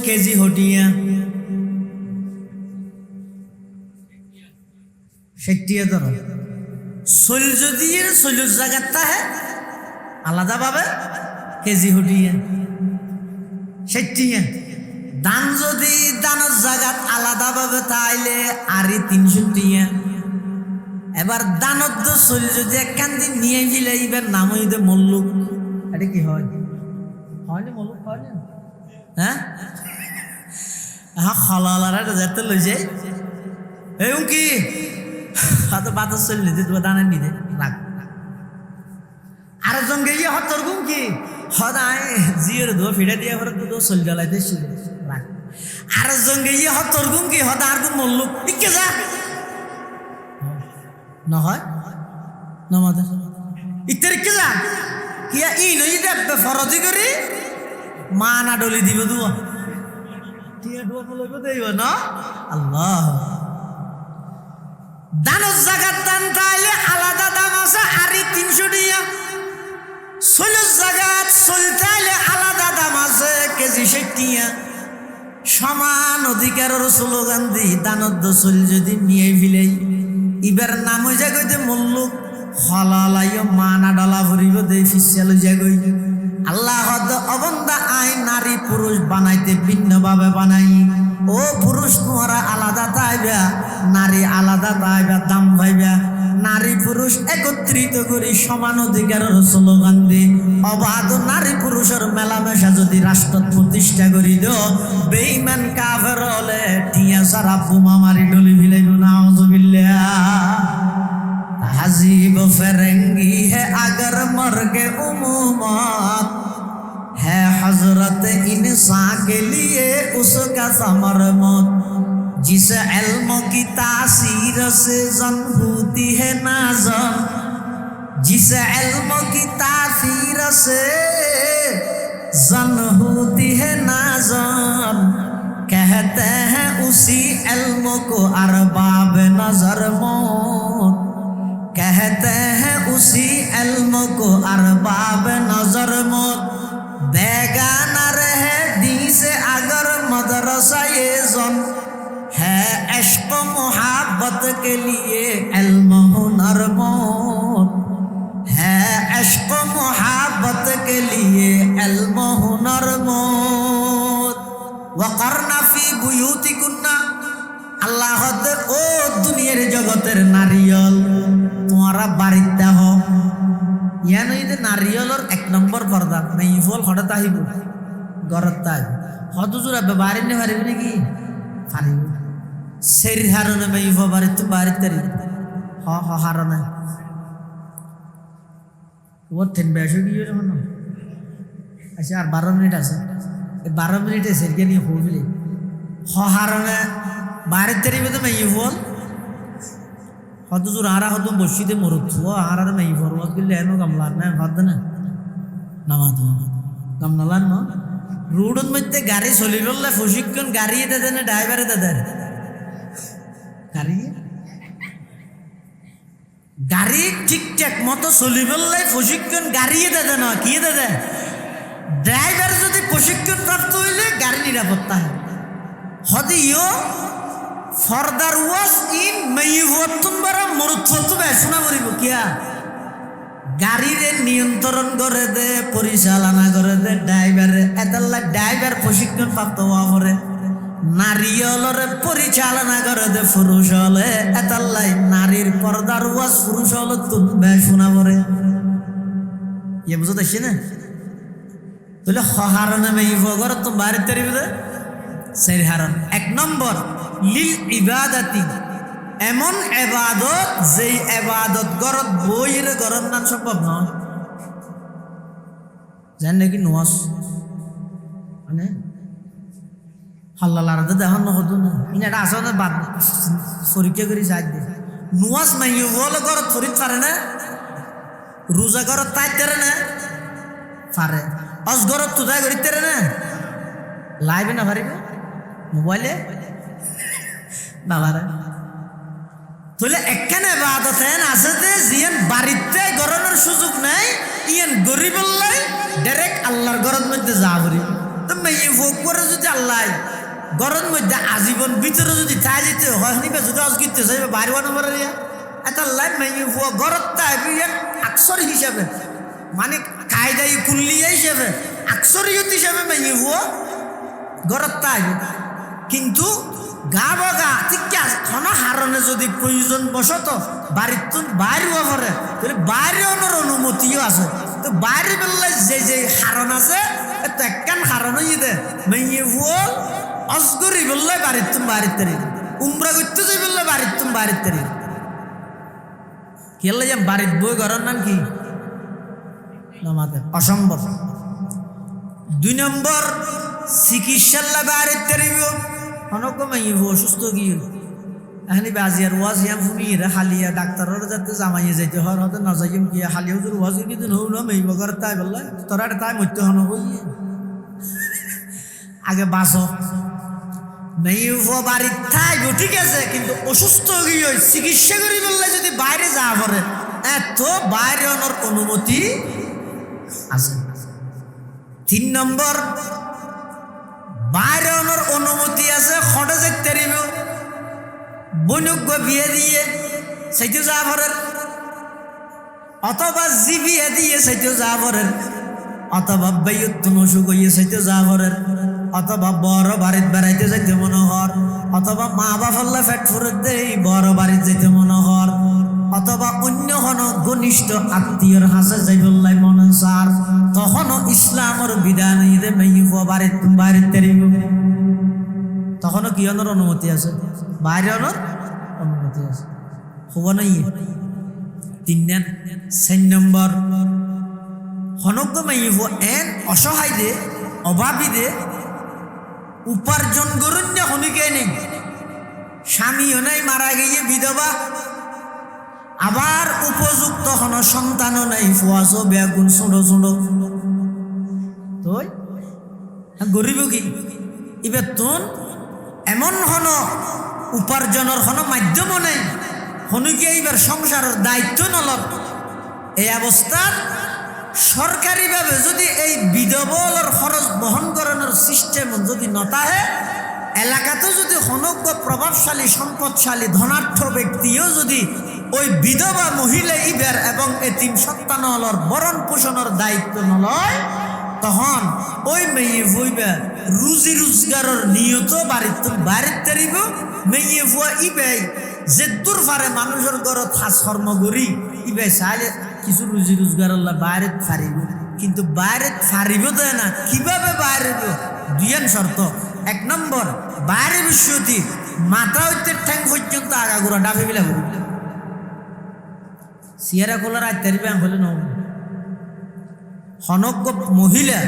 কেজি হটিয়া 60 ধর সোল যদি সোলের জায়গাটা হ্যাঁ আলাদাভাবে কেজি হটিয়া 60। দান যদি দানের জায়গাত আলাদাভাবে তাইলে আরি 300 টিয়া। এবার দানত চল যদি একখান দিন নিয়ে ফেলে এবার নাম হইতে মল্লুক, এটা কি হয়? হয়নি মল্লুক হয়নি? হ্যাঁ খলালারা যেতে লই যায় এই কি হয়তো বাতাস চল নিতে তোমার দানের নিতে রাখ। আরেকজন গিয়ে হতর গুম কি সদায় জিওর ধোয়া ফিরে দিয়ে ঘরে তো চল জ্বালাইতে রাখ। আরেকজন গিয়ে হতর গুম কি হদা আর গুম মল্লুক ইকে যা নহয় নমাদের ইত্যাদি কে যা কিয়া ই নই দেখবে ফরজি করি মা না ডলি দিব দুয়া টিয়া ডুয়া বলবে দেইব না। আল্লাহ দানের জায়গার দান তাইলে আলাদা দাম আছে আরি 300 টিয়া। সোলের জায়গাত চলতে আলাদা দাম আছে কেজি 60। সমান অধিকারের স্লোগান দি দানত চল যদি নিয়ে ফিলেই ইবার নাম হয়ে যায় কইতে মল্লুক হলালাইও মানা ডলা ভরিব দে ফিসিয়াল যাগই। আল্লাহ অবন্দা আইন নারী পুরুষ বানাইতে ভিন্নভাবে বানাই। ও পুরুষ তোমরা আলাদা তাইবা, নারী আলাদা তাইবা, দাম পাইবা। নারী পুরুষ একত্রিত করি সমান অধিকারের স্লোগান দি অবাধ নারী পুরুষের মেলামেশা যদি রাষ্ট্র প্রতিষ্ঠা করি দিও বেঈমান কাফের হলে টিয়া সারা বোমা মারি ডলি ফিলাইব নাউযুবিল্লাহ। तहजीब फरंगी है अगर मर्गे उमूमत है हजरत इंसान के लिए उसका समर मौत। जिस इल्म की तासीर से जन होती है नाज़म, जिस इल्म की तासीर से जन होती है नाज़म, कहते हैं उसी इल्म को अरबाब नजर मौत। कहते हैं उसी इल्म को अरबाब नजर मौत। बेगाना रहे दी से अगर मदरसा ये जन है इश्क मोहब्बत के लिए इल्म हुनर मौत। है इश्क मोहब्बत के लिए इल्म हुनर मौत। वक़रना फी बुयूतिकुन्ना আল্লাহ ও দুনিয়ার জগতের নারিয়ল তোমারা বাড়িতে হও ইয়ান হইতে নারিয়লর 1 নম্বর পর্দা মেই ফল হঠাৎ আহিব ঘরত তাই হত জোড়া বাড়ি নে পারিব নাকি পারিব শরীর হারনে মেই ফ বাড়িতে বাড়িতে হ হ হারনে ও তিন বেশি গিয়ে যখন আচ্ছা আর 12 মিনিট আছে এই 12 মিনিটে সেরকে নিয়ে হইলে হ হারনে বাড়ির তারিবে তো মেয়ে ফল হত জোর হারা হতো বসিতে মরত হারার মেয়ে ফল গেলে এনো গামলার না ভাত না নামা তো গামলার ন রোডের মধ্যে গাড়ি চলি বললে প্রশিক্ষণ গাড়ি দেয় না ড্রাইভারে দেয় গাড়ি গাড়ি ঠিকঠাক মতো চলি বললে প্রশিক্ষণ গাড়ি দেয় না কি দেয় ড্রাইভার যদি প্রশিক্ষণ প্রাপ্ত হইলে গাড়ি নিরাপত্তা হদিও ফরদার ওয়াজ ইন মেইওয়াতুন বারা মরুত ফলতু বেশনা মরিব কিয়া গাড়িরে নিয়ন্ত্রণ করে দে, পরিচালনা করে দে ড্রাইভারে, এতাল্লা ড্রাইভার প্রশিক্ষণ প্রাপ্ত হওয়া পরে নারী হলরে পরিচালনা করে দে পুরুষ হলে, এতাল্লাই নারীর পর্দার ওয়াজ পুরুষ হলে তুমি শোনা পরে। ইয়ে বুঝতে আসছি না? তাহলে হারণে মেয়ে ঘর তো বাইরে তৈরি বুঝে সেই হারণ। এক নম্বর লিল ইবাদাতি, এমন এবাদত যেই এবাদত গরত বইয়ের গরত নাম সম্ভব নয়। জান নাকি নোয়াজ মানে হাল্লা দেখান নহতো না, এটা আসলে বাদ পরীক্ষা করি চাই দিয়ে নোয়াজ মাই বলে গরত ফরিদ পারে না, রোজা গরত তাই তেরে না পারে, অজগরত তুদাই করি তেরে না, লাইবে না পারিবে মোবাইলে না পারে। তাহলে একখানে এবাদত আছে যে জিয়ান বাড়িতে গরনের সুযোগ নাই, ইয়ান গরিব আল্লাহ ডাইরেক্ট আল্লাহর ঘরের মধ্যে যা করি। তো মেয়ে ভোগ করে যদি আল্লাহ ঘরের মধ্যে আজীবন ভিতরে যদি তাই যেতে হয় নিবে যদি আজ কিনতে চাইবে বাইরে বানাবার এটা লাইফ মেয়ে ভুয়া ঘরত তাই আকসর হিসাবে মানে কায়দাই কুল্লিয়া হিসাবে আকসরিয়ত হিসাবে মেয়ে ভুয়া ঘরত তাই। কিন্তু গা বগা ঠিক কোনো হারণে যদি প্রয়োজন বসত বাড়ির বাইরে হওয়া পরে তাহলে বাইরে অনার অনুমতিও আছে। তো বাইরে বেললে যে হারণ আছে তো একখান হারণ দে মেয়ে ভুয়া অজগরি বললে বাড়ির তুমি বাড়ির তারি, উমরা করতে যাই বললে বাড়ির তুমি বাড়ির তারি। খেলে যে বাড়ির বই ঘরের নাম কি অসম্ভব। 2 নম্বর চিকিৎসার বাড়ির তারিব অনেক মাইব অসুস্থ গিয়ে এখানে বাজিয়ার ওয়াজ ইয়াম ফুমিয়ে হালিয়া ডাক্তারের যাতে জামাইয়ে যাইতে হয় হয়তো না যাই কি হালিয়া হুজুর ওয়াজ কিন্তু নৌ না মেইব ঘর তাই বললে তোরা তাই মরতে হন বললি আগে বাঁচো মেইব বাড়ির থাকবো ঠিক আছে, কিন্তু অসুস্থ গিয়ে চিকিৎসা করি বললে যদি বাইরে যাওয়া পড়ে এত বাইরে আনার অনুমতি আছে। 3 নম্বর বাইরে আনার অনুমতি আছে খটে যেতে পারিব বৈনজ্ঞ বিয়ে দিয়ে সেইটিও যাওয়া পড়েন, অথবা জি বিয়ে দিয়ে সেইটিও যাওয়া পড়েন, অথবা বেয়ুত্তম অসুখ হইয়ে সেইটিও যাওয়া পড়েন, অথবা বড় বাড়িতে বেড়াইতে যাইতে মনে হর, অথবা মা বাবাল্লা ফ্যাট ফুরের দেই বড় বাড়িতে যাইতে মনে হর, অথবা অন্য কোনো ঘনিষ্ঠ আত্মীয়র হাসে যাই বললাই মনে সার, তখনও ইসলামের বিধান বাড়িতে বাইরে তেরিব, তখনও কি অনার অনুমতি আছে, বাইরে অনার অনুমতি আছে হব নাই। 4 নম্বর হনজ্ঞ মাইব এন অসহায় দে অভাবী দে উপার্জন করুন না হনিকে নেই, স্বামীও নাই মারা গিয়ে বিধবা, আবার উপযুক্ত হন সন্তানও নাই, ফুয়াশো বেগুন ছোট ছোট তো গরিব কি এবার তোন এমন হন উপার্জনের হন মাধ্যমও নেই, হনুকে এইবার সংসারের দায়িত্ব নলক। এই অবস্থার সরকারিভাবে যদি এই বিধবলের খরচ বহন করানোর সিস্টেম যদি নতাহে, এলাকাতে যদি হনজ্ঞ প্রভাবশালী সম্পদশালী ধনাঢ্য ব্যক্তিও যদি ওই বিধবা মহিলা ইবের এবং এতিম সন্তানর বরণ পোষণের দায়িত্ব নলয়, তখন ওই মেয়ে ভুইবে রুজি রোজগারের নিয়ত বাড়িতে তারিব মেয়ে ভুয়া ইবে যে দূর পারে মানুষের ঘরত হাস কর্ম করি ইবে চাইলে কিছু রুজি রোজগার বাইরে ফারিব, কিন্তু বাইরে ফারিব দেয় না। কিভাবে বাইরে 2 শর্ত। 1 নম্বর বাইরে বিশ্বতি মাথা হইতে ঠ্যাং পর্যন্ত আগাগোড়া ডাবে বিলা করি সিয়ারা খোলার আজ তারিবে হলে ন হনজ্ঞ মহিলা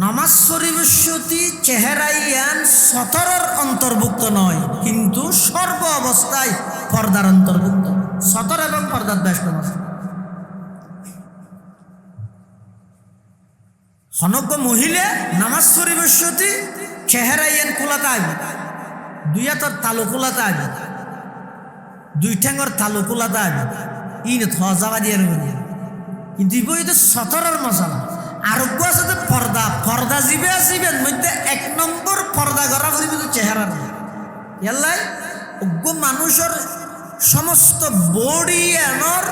নামাজ শরীফতি চেহারাইয়ান 17 অন্তর্ভুক্ত নয়, কিন্তু সর্ব অবস্থায় পর্দার অন্তর্ভুক্ত 17 এবং পর্দার ব্যস্ত। হনজ্ঞ মহিলা নামাজ শরীফতি চেহারাইয়ান কুলাতে আসবে, 2 হাতের তালু কুলাতে আসবে, 2 ঠ্যাঙর তালু কুলাতে আসবে, ইনে থাবা দিয়ে কিন্তু ইবই তো 17 মশালা। আরোগ্য আছে যে পর্দা, পর্দা জিবে আসিবেন মধ্যে 1 নম্বর পর্দা করা করিব চেহারা ইয়াল্লাই অজ্ঞ মানুষের সমস্ত বডি এনর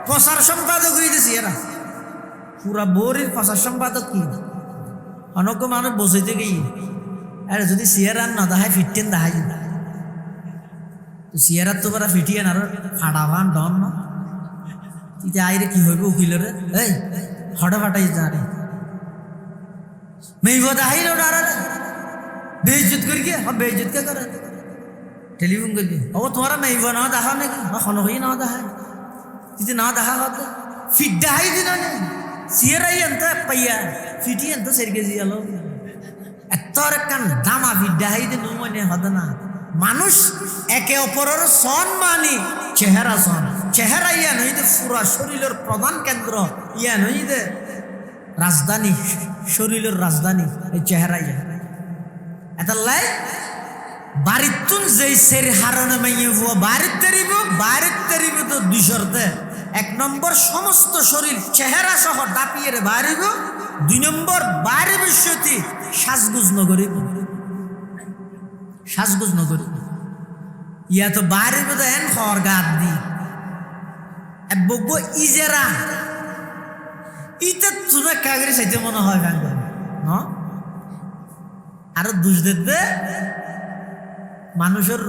প্রচার সম্পাদক হয়ে দিয়েছি এরা পুরা বরির প্রচার সম্পাদক কি অনেক মানুষ বসেতে গিয়ে আরে যদি সিয়ার আর না দেখায় ফিটতেন দেখাই তো সিয়ারার তো পারা ফিটিয়ে না ফাটা ভান ডন না তিতে আইরে কি হইব উকিলরে এই হঠাৎ ফাটাই যা রে মেয়ে দেখাই রে ডারা বেইজ্জত করি কে বেইজ্জত কে করে টেলিফোন করি ও তোমারা মেয়ে না দেখা নাকি খন হই না দেখা তিতে না দেখা কথা ফিট দেখাই দিন সিয়ারাই এত পাইয়া ফিটি এত সেরকে জিয়ালো এত কান দামা ফিট দেখাই দিন মনে হতে না মানুষ একে অপরের সন মানি চেহারা সন চেহারা ইয়া নই দে পুরা শরীরের প্রধান কেন্দ্র ইয়া নই দে রাজধানী শরীরের রাজধানী এই চেহারা ইয়া এটা লাই বাড়িতুন যেই সের হারনে মাইয়ে ভুয়া বাড়িতে তেরিব তো দুই শর্তে এক নম্বর সমস্ত শরীর চেহারা সহ ডাপিয়ে রে বাড়িব দুই নম্বর বাইরে বিশ্বতি সাজগুজ নগরিব সাজগুজ নগর ইয়া তো বাইরে বোধ এন খর গাদ দি বকবো ইজেরা ইটা তুলে কাগরে সাইতে মনে হয় গান ন আরো দুষ দিতে মানুষের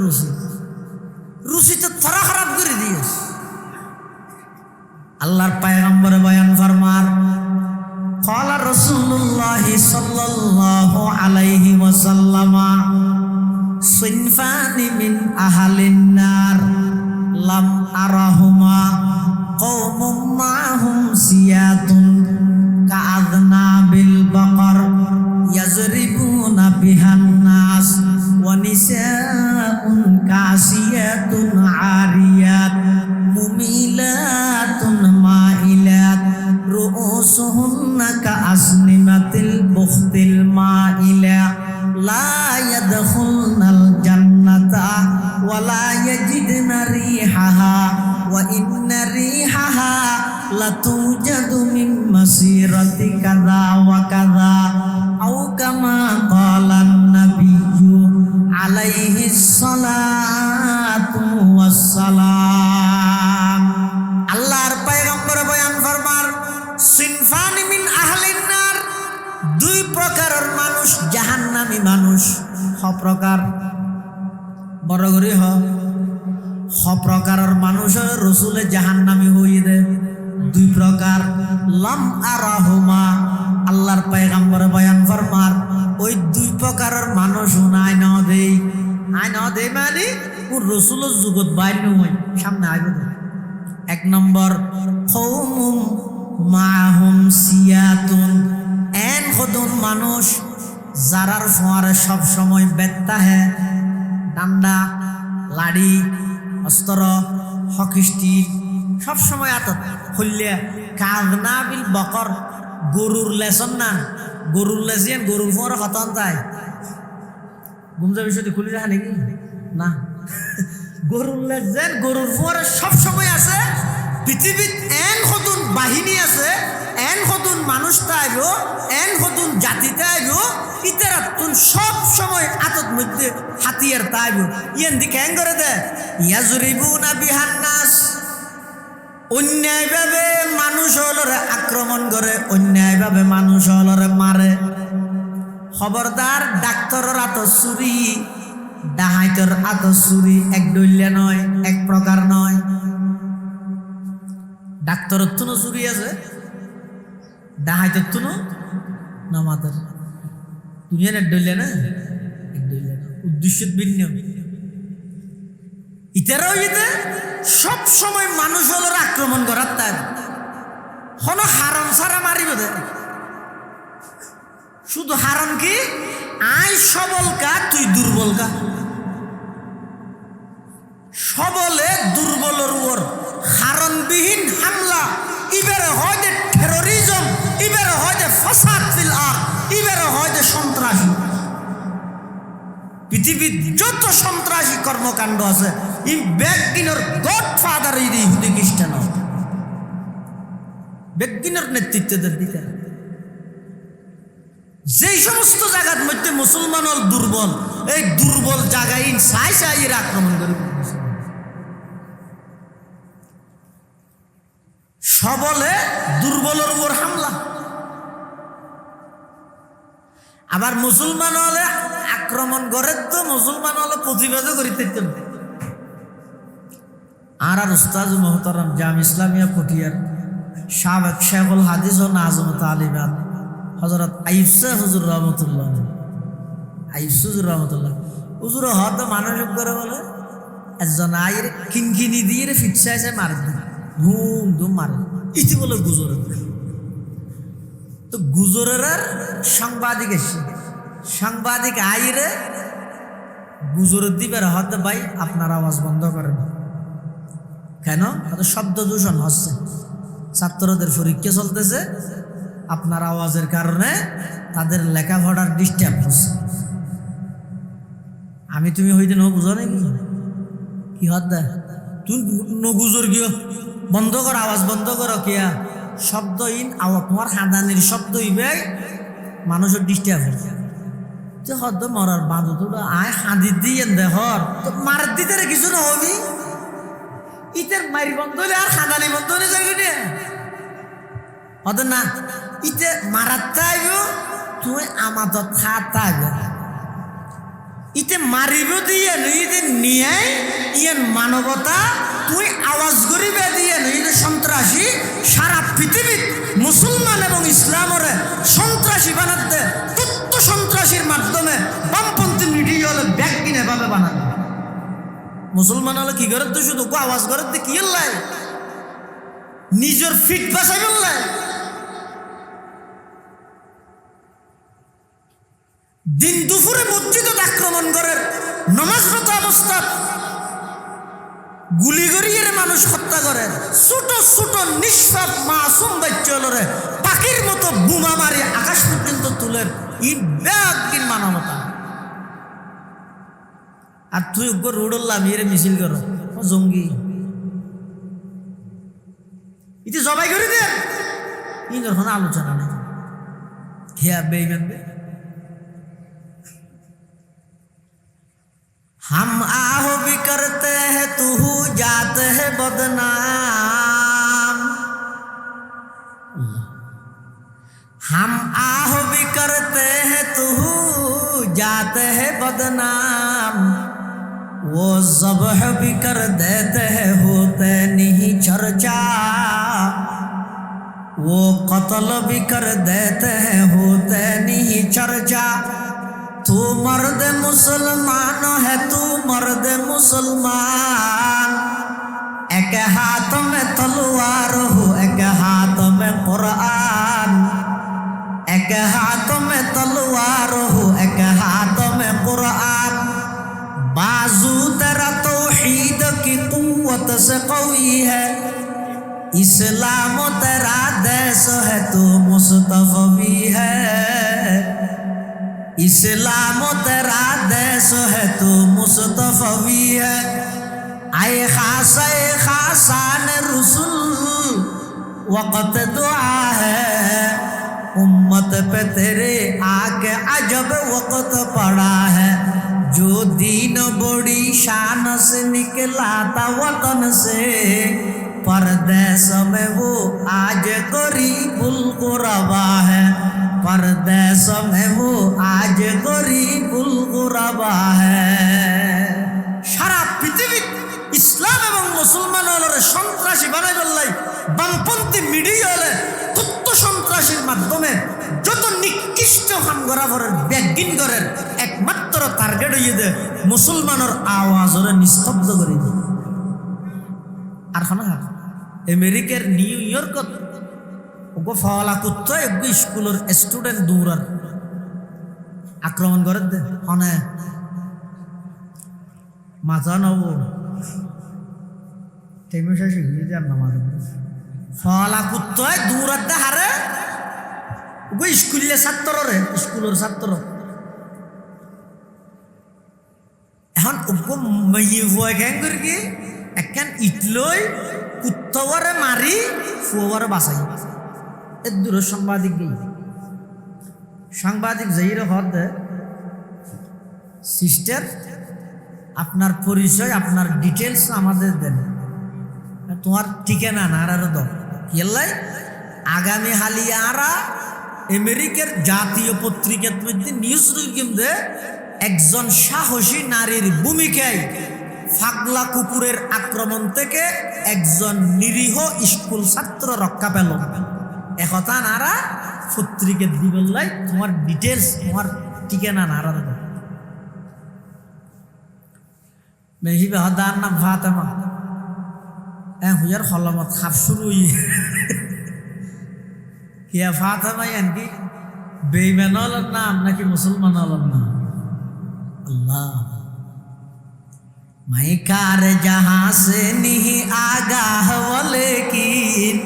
রুচি তো থরা খারাপ করে দিয়েছ আল্লাহর পয়গম্বরে বয়ান ফরমার قال رسول الله صلى الله عليه وسلم صنفان من أهل النار لم أرهما قوم معهم سيات كأذناب البقر يضربون بها الناس ونساء كاسيات عاريات مميلات مائلات رؤوسهن كأسنمة البخت المائلة لا يدخلن الجنة ولا يجدن ريحها وإن ريحها لتوجد من مسيرة كذا وكذا أو كما قال النبي عليه الصلاة والسلام আল্লাহর পয়গম্বর বয়ান ফরমার সিনফানি মিন আহলিন নার দুই প্রকারের মানুষ জাহান্নামী মানুষ প্রকার বড় করে প্রকারের মানুষ রসুলে জাহান্নামী হইয়ে দে দুই প্রকার লাম আরাহুমা আল্লাহর পয়গম্বর বয়ান ফরমার ওই দুই প্রকারের মানুষ নাই ন দেই মানে ওর রসুলের যুগত বাইর নয় সামনে আইব এক নম্বর কওমুম মাহুম সিয়াতুন এন খদুন মানুষ যারার ফোয়ারে সব সময় বেত্তা হে ডান্ডা লাড়ি অস্ত্র হকিস্টি সব সময় আতত হইলে কাজনাবিল বকর গরুর লেসন না গরুর লেসিয়ান গরুর ফোয়ারে হতন তাই গুমজা বিষয়টি খুলে রাখা নাকি না গরুর লেসেন গরুর ফোয়ারে সব সময় আছে পৃথিবীত এন হতুন বাহিনী আছে এন হতুন মানুষ তাইব এন হতুন জাতিতে আইব ইতারা তুন সব সময় আতত মধ্যে হাতিয়ার তাইব ইয়ান দিকে হ্যাং করে দে ইয়াজরিবুনা বিহান নাস অন্যায়ভাবে মানুষ হলরে আক্রমণ করে অন্যায়ভাবে মানুষ হলরে মারে খবরদার ডাক্তারের আত চুরি ডাহাইতের আত চুরি এক ডইলে নয় এক প্রকার নয় ডাক্তারের তুনো চুরি আছে ডাহাইতের তুনো নামাতের দুনিয়ার এক ডইলে না এক ডইলে না উদ্দেশ্য ভিন্ন ইতারাও ইতে সব সময় মানুষ হলোর আক্রমণ করার তার কোনো হারম সারা মারিব দে শুধু হারম কি আই সবল কা তুই দুর্বল কা সবলে দুর্বলের উপর হারমবিহীন হামলা ইবারে হয় যে টেরোরিজম ইবারে হয় যে ফাসাদ ফিল আরদ ইবারে হয় যে সন্ত্রাসী পৃথিবীর যত সন্ত্রাসী কর্মকাণ্ড আছে এই বেগিনের গডফাদার ইহুদি খ্রিস্টান বেগিনের নেতৃত্বে দিতে যেই সমস্ত জায়গার মধ্যে মুসলমান হল দুর্বল এই দুর্বল জায়গায় সাই সাইয়ের আক্রমণ করে সবলে দুর্বলের উপর হামলা। আবার মুসলমান হলে আক্রমণ করে, তো মুসলমান হলে প্রতিবাদও করিতে। আর উস্তাজ মোহতারাম জাম ইসলামিয়া পটিয়ার সাবেক শেখুল হাদিস ও নাজমত আলিমাদ হযরত আইয়ুব শাহ হুজুর রহমতুল্লাহ, আইয়ুব হুজুর রহমতুল্লাহ হুজুর হয়তো মানসিক করে বলে একজন আইয়ের কিনকিনি দিয়ে ফিটসাইছে মারে, ধুম ধুম মারে, ইতি বলে গুজরে। তো গুজরের সাংবাদিক এসে, সাংবাদিক আইরে গুজরের দিবে হয়তো ভাই আপনার আওয়াজ বন্ধ করেন। কেন? শব্দ দূষণ হচ্ছে, ছাত্রদের পরীক্ষা চলতেছে, আপনার আওয়াজের কারণে তাদের লেখাপড়ার ডিস্টার্ব হচ্ছে। আমি তুমি হইতে ন বুঝো নাকি কি হদ্দা তুই নগুজোর গিয়ে বন্ধ কর, আওয়াজ বন্ধ করো কিয়া শব্দহীন আওয়াজ, তোমার হাঁদানির শব্দ হইবে মানুষের ডিস্টার্ব হচ্ছে। তো হদ্দ মরার বাঁধো তো আয় হাঁদি দিয়ে দেহর তো মারার দিতে কিছু না হবি, ইতের মারি বন্ধ হলে আর হাঁদানি বন্ধ হলে যাবি হদ না, ইতে মারার তাইব তুই আমাদের খাতাইব, ইতে মারিব দিয়ে ইতে নিয়ে ইয়েন মানবতা তুই আওয়াজ করিবে দিয়ে ইতে সন্ত্রাসী সারা পৃথিবীর মুসলমান এবং ইসলামের সন্ত্রাসী বানাতে, তথ্য সন্ত্রাসীর মাধ্যমে বামপন্থী মিডিয়া হলে ব্যাগ কিনে ভাবে বানাবে। মুসলমান হলে কি করে তো শুধু আওয়াজ করে কি লাই নিজের ফিট বাসাই বললাই। দিন দুপুরে মসজিদে আক্রমণ করে, নমাজরত অবস্থা গুলি করিয়ে মানুষ হত্যা করে, ছোট ছোট নিষ্পাপ মাসুম বাচ্চালরে পাখির মতো বোমা মারি আকাশ পর্যন্ত তুলে, ইট ব্যাগিন মানবতা। আর তুই রোডল্লাম ইয়ে মিছিল করো জঙ্গি, ইতি জবাই করে দে, ইন্দর কোনো আলোচনা নেই। খেয়া বেইমান বে हम आहो भी करते हैं तू जाते है बदनाम, हम आहो भी करते हैं तू जाते है बदनाम, वो ज़ब्ह भी कर देते हैं होते नहीं चर्चा, वो कत्ल भी कर देते हैं होते नहीं चर्चा। तू मर्द मुसलमान है, तू मर्द मुसलमान, एक हाथ में तलवार हो एक हाथ में कुरान, एक हाथ में तलवार हो एक हाथ में कुरान, बाजू तेरा तौहीद की कुव्वत से कवी है, इस्लाम तेरा देश है तू मुस्तफवी है, इस्लाम तेरा देश है तू मुस्तफवी है। आए खासान रसूल वक़्त दुआ है, उम्मत पे तेरे आके अजब वक़्त पड़ा है, जो दीन बड़ी शान से निकला था वतन से, परदेश में वो आज गरीबुल गुरबा है, परदेश में वो आज गरीबुल गुरबा है। সারা পৃথিবী ইসলাম এবং মুসলমানের সন্ত্রাসী বানাই বললাই বামপন্থী মিডিয়া হলে তথ্য সন্ত্রাসীর মাধ্যমে যত নিকৃষ্ট কাম করা করেন ব্যাগিন করেন, একমাত্র টার্গেট হইয়ে দে মুসলমানের আওয়াজ ওরা নিস্তব্ধ করে দেয়। আর না আমেরিকার নিউ ইয়র্কত ওগো ফলা কুত্ত এগো স্কুলের স্টুডেন্ট দৌড়ার আক্রমণ করে দে হনে মাথা নব তেমনি শিখি যান না মাথা ফলা কুত্ত দৌড়ার দে হারে ওগো স্কুলে ছাত্ররে স্কুলের ছাত্র এখন ওগো মেয়ে ভয় গ্যাং করে কি একখান ইটলই কুত্তরে মারি ফুয়ারে বাঁচাই। এর দূর সাংবাদিক গেই সাংবাদিক যাইরে হদ সিস্টার আপনার পরিচয় আপনার ডিটেলস আমাদের দেন, তোমার ঠিকানা না আর দাও কিল্লাই আগামী হালিয়ারা আমেরিকার জাতীয় পত্রিকার মধ্যে নিউজ রুকিম দে একজন সাহসী নারীর ভূমিকায় ফাগলা কুকুরের আক্রমণ থেকে একজন নিরীহ স্কুল ছাত্র রক্ষা পেল। একথা নারা পত্রিকার দিবল্লাই তোমার ডিটেলস তোমার ঠিকানা নারা দেব মেহিবে হদার নাম ফাতেমা হুয়ার হলমত খাপ শুরু কিয়া ফাতেমা কি বেঈমান হলের নাম নাকি মুসলমান হলের নাম? अल्लाह मैं कार जहां से नहीं आगाह लेकिन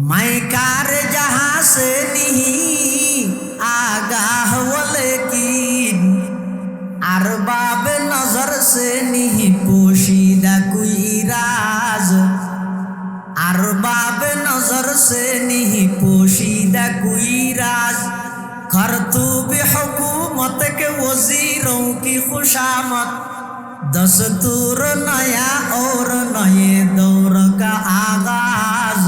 मैं कार जहां से नहीं आगाह लेकिन अरबाब नजर से नहीं पोशीदा कोई राज अरबाब नजर से नहीं पोशीदा कोई राज करतूब हुकूमत के वजीरों की खुशामद दस्तूर नया और नए दौर का आगाज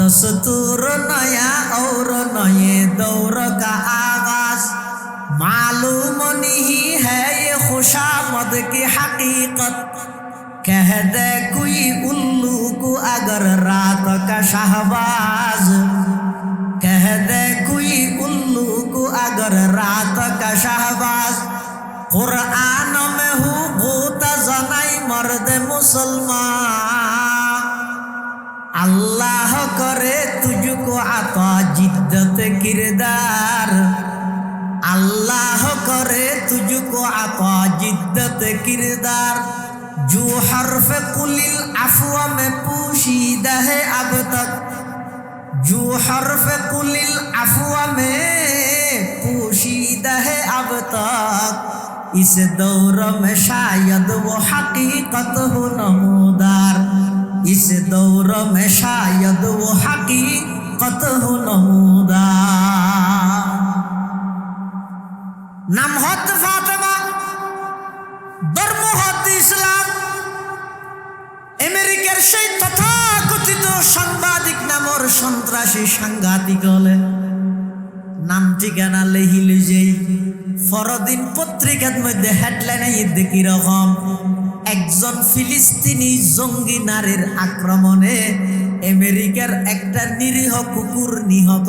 दस्तूर नया और नए दौर का आगाज मालूम नहीं है ये खुशामद की हकीकत कह दे कोई उल्लू को अगर रात का शहबाज कह दे कोई उल्लू को अगर रात का शहबाज कुरान में हूँ भूता जनाई मर्द मुसलमान अल्लाह करे तुझको अता जिद्दत किरदार अल्लाह करे तुझको अता जिद्दत किरदार जो हर्फ कुलिल अफवा में पोशीदा है अब तक जो हर्फ कुलिल अफवा में पोशीदा है अब तक इस दौर में शायद वो हकीकत हो नमूदार इस दौर में शायद वो हकीकत हो नमूदार। नाम हद फातिमा धर्म हद इस्लाम আমেরিকার সেই তথাকথিত সাংবাদিক নামর সন্ত্রাসী সাংঘাতিক হলে নাম ঠিকানা লেহিল যেই ফরদিন পত্রিকার মধ্যে হেডলাইনে দেখি রকম একজন ফিলিস্তিনি জঙ্গি নারীর আক্রমণে আমেরিকার একটা নিরীহ কুকুর নিহত।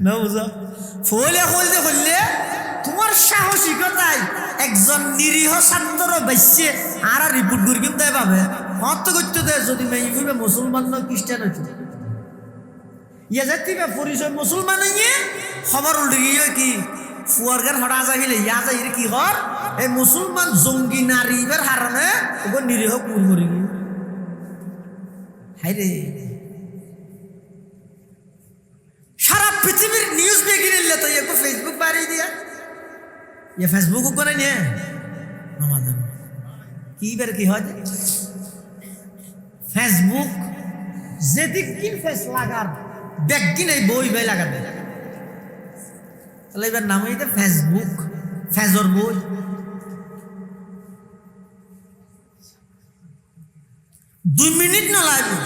না বুঝা ফলে হলতে হলে তোমার সাহসিকতায় একজন নিরীহ ছাত্র বাইসে আর রিপোর্ট করি কিন্তু পাবে হত করতে দেয় যদি মেয়ে মুসলমান না খ্রিস্টান হচ্ছে ইয়ে যাতে পরিচয় মুসলমান নিয়ে খবর উল্টে গিয়ে কি ফুয়ারগার হরা যাইলে ইয়া যাই কি হর এই মুসলমান জঙ্গি নারীবের হারণে ওকে নিরীহ কুকুর মরি গিয়ে হাই রে সারা পৃথিবীর নিউজ বেগে নিলে তো একটু ফেসবুক বাড়িয়ে দিয়া ये फेसबुक को नहीं है हमारे की बार की हो फेसबुक जेदिक किन फेस लागार बैग नहीं बोई बे लगा दे चलो इबार नाम है फेसबुक फेजर बोई दो मिनट ना लागবে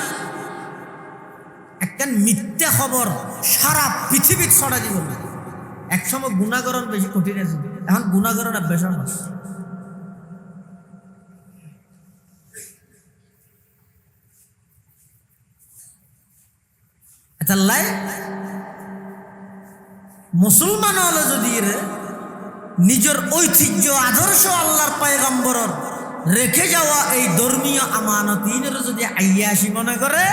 একটা মিথ্যা খবর সারা পৃথিবী ছড়া দিব একসময় গুনাহকরণ বেশি কঠিন আছে এখন গুনাহকরণ বেশি সহজ আল্লাহ মুসলমান হলে যদি নিজের ঐতিহ্য আদর্শ আল্লাহর পয়গম্বরের রেখে যাওয়া এই ধর্মীয় আমানতিনের যদি আইয়াসি মনে করে